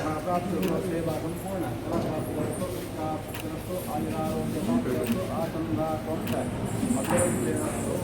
ಪ್ರಾಪ್ತಿರೋ ಸೇವಾ ಸಂಪೂರ್ಣ ಫಲಪ್ರಾಪ್ತಿರಸ್ತು ಇಷ್ಟಾಪ್ತಿರಸ್ತು ಆಯುರಾರೋಗ್ಯ ಪ್ರಾಪ್ತಿರಸ್ತು ಆಸಂದಾತ್ವಂತ ಅಭಿವೃದ್ಧಿರಸ್ತು.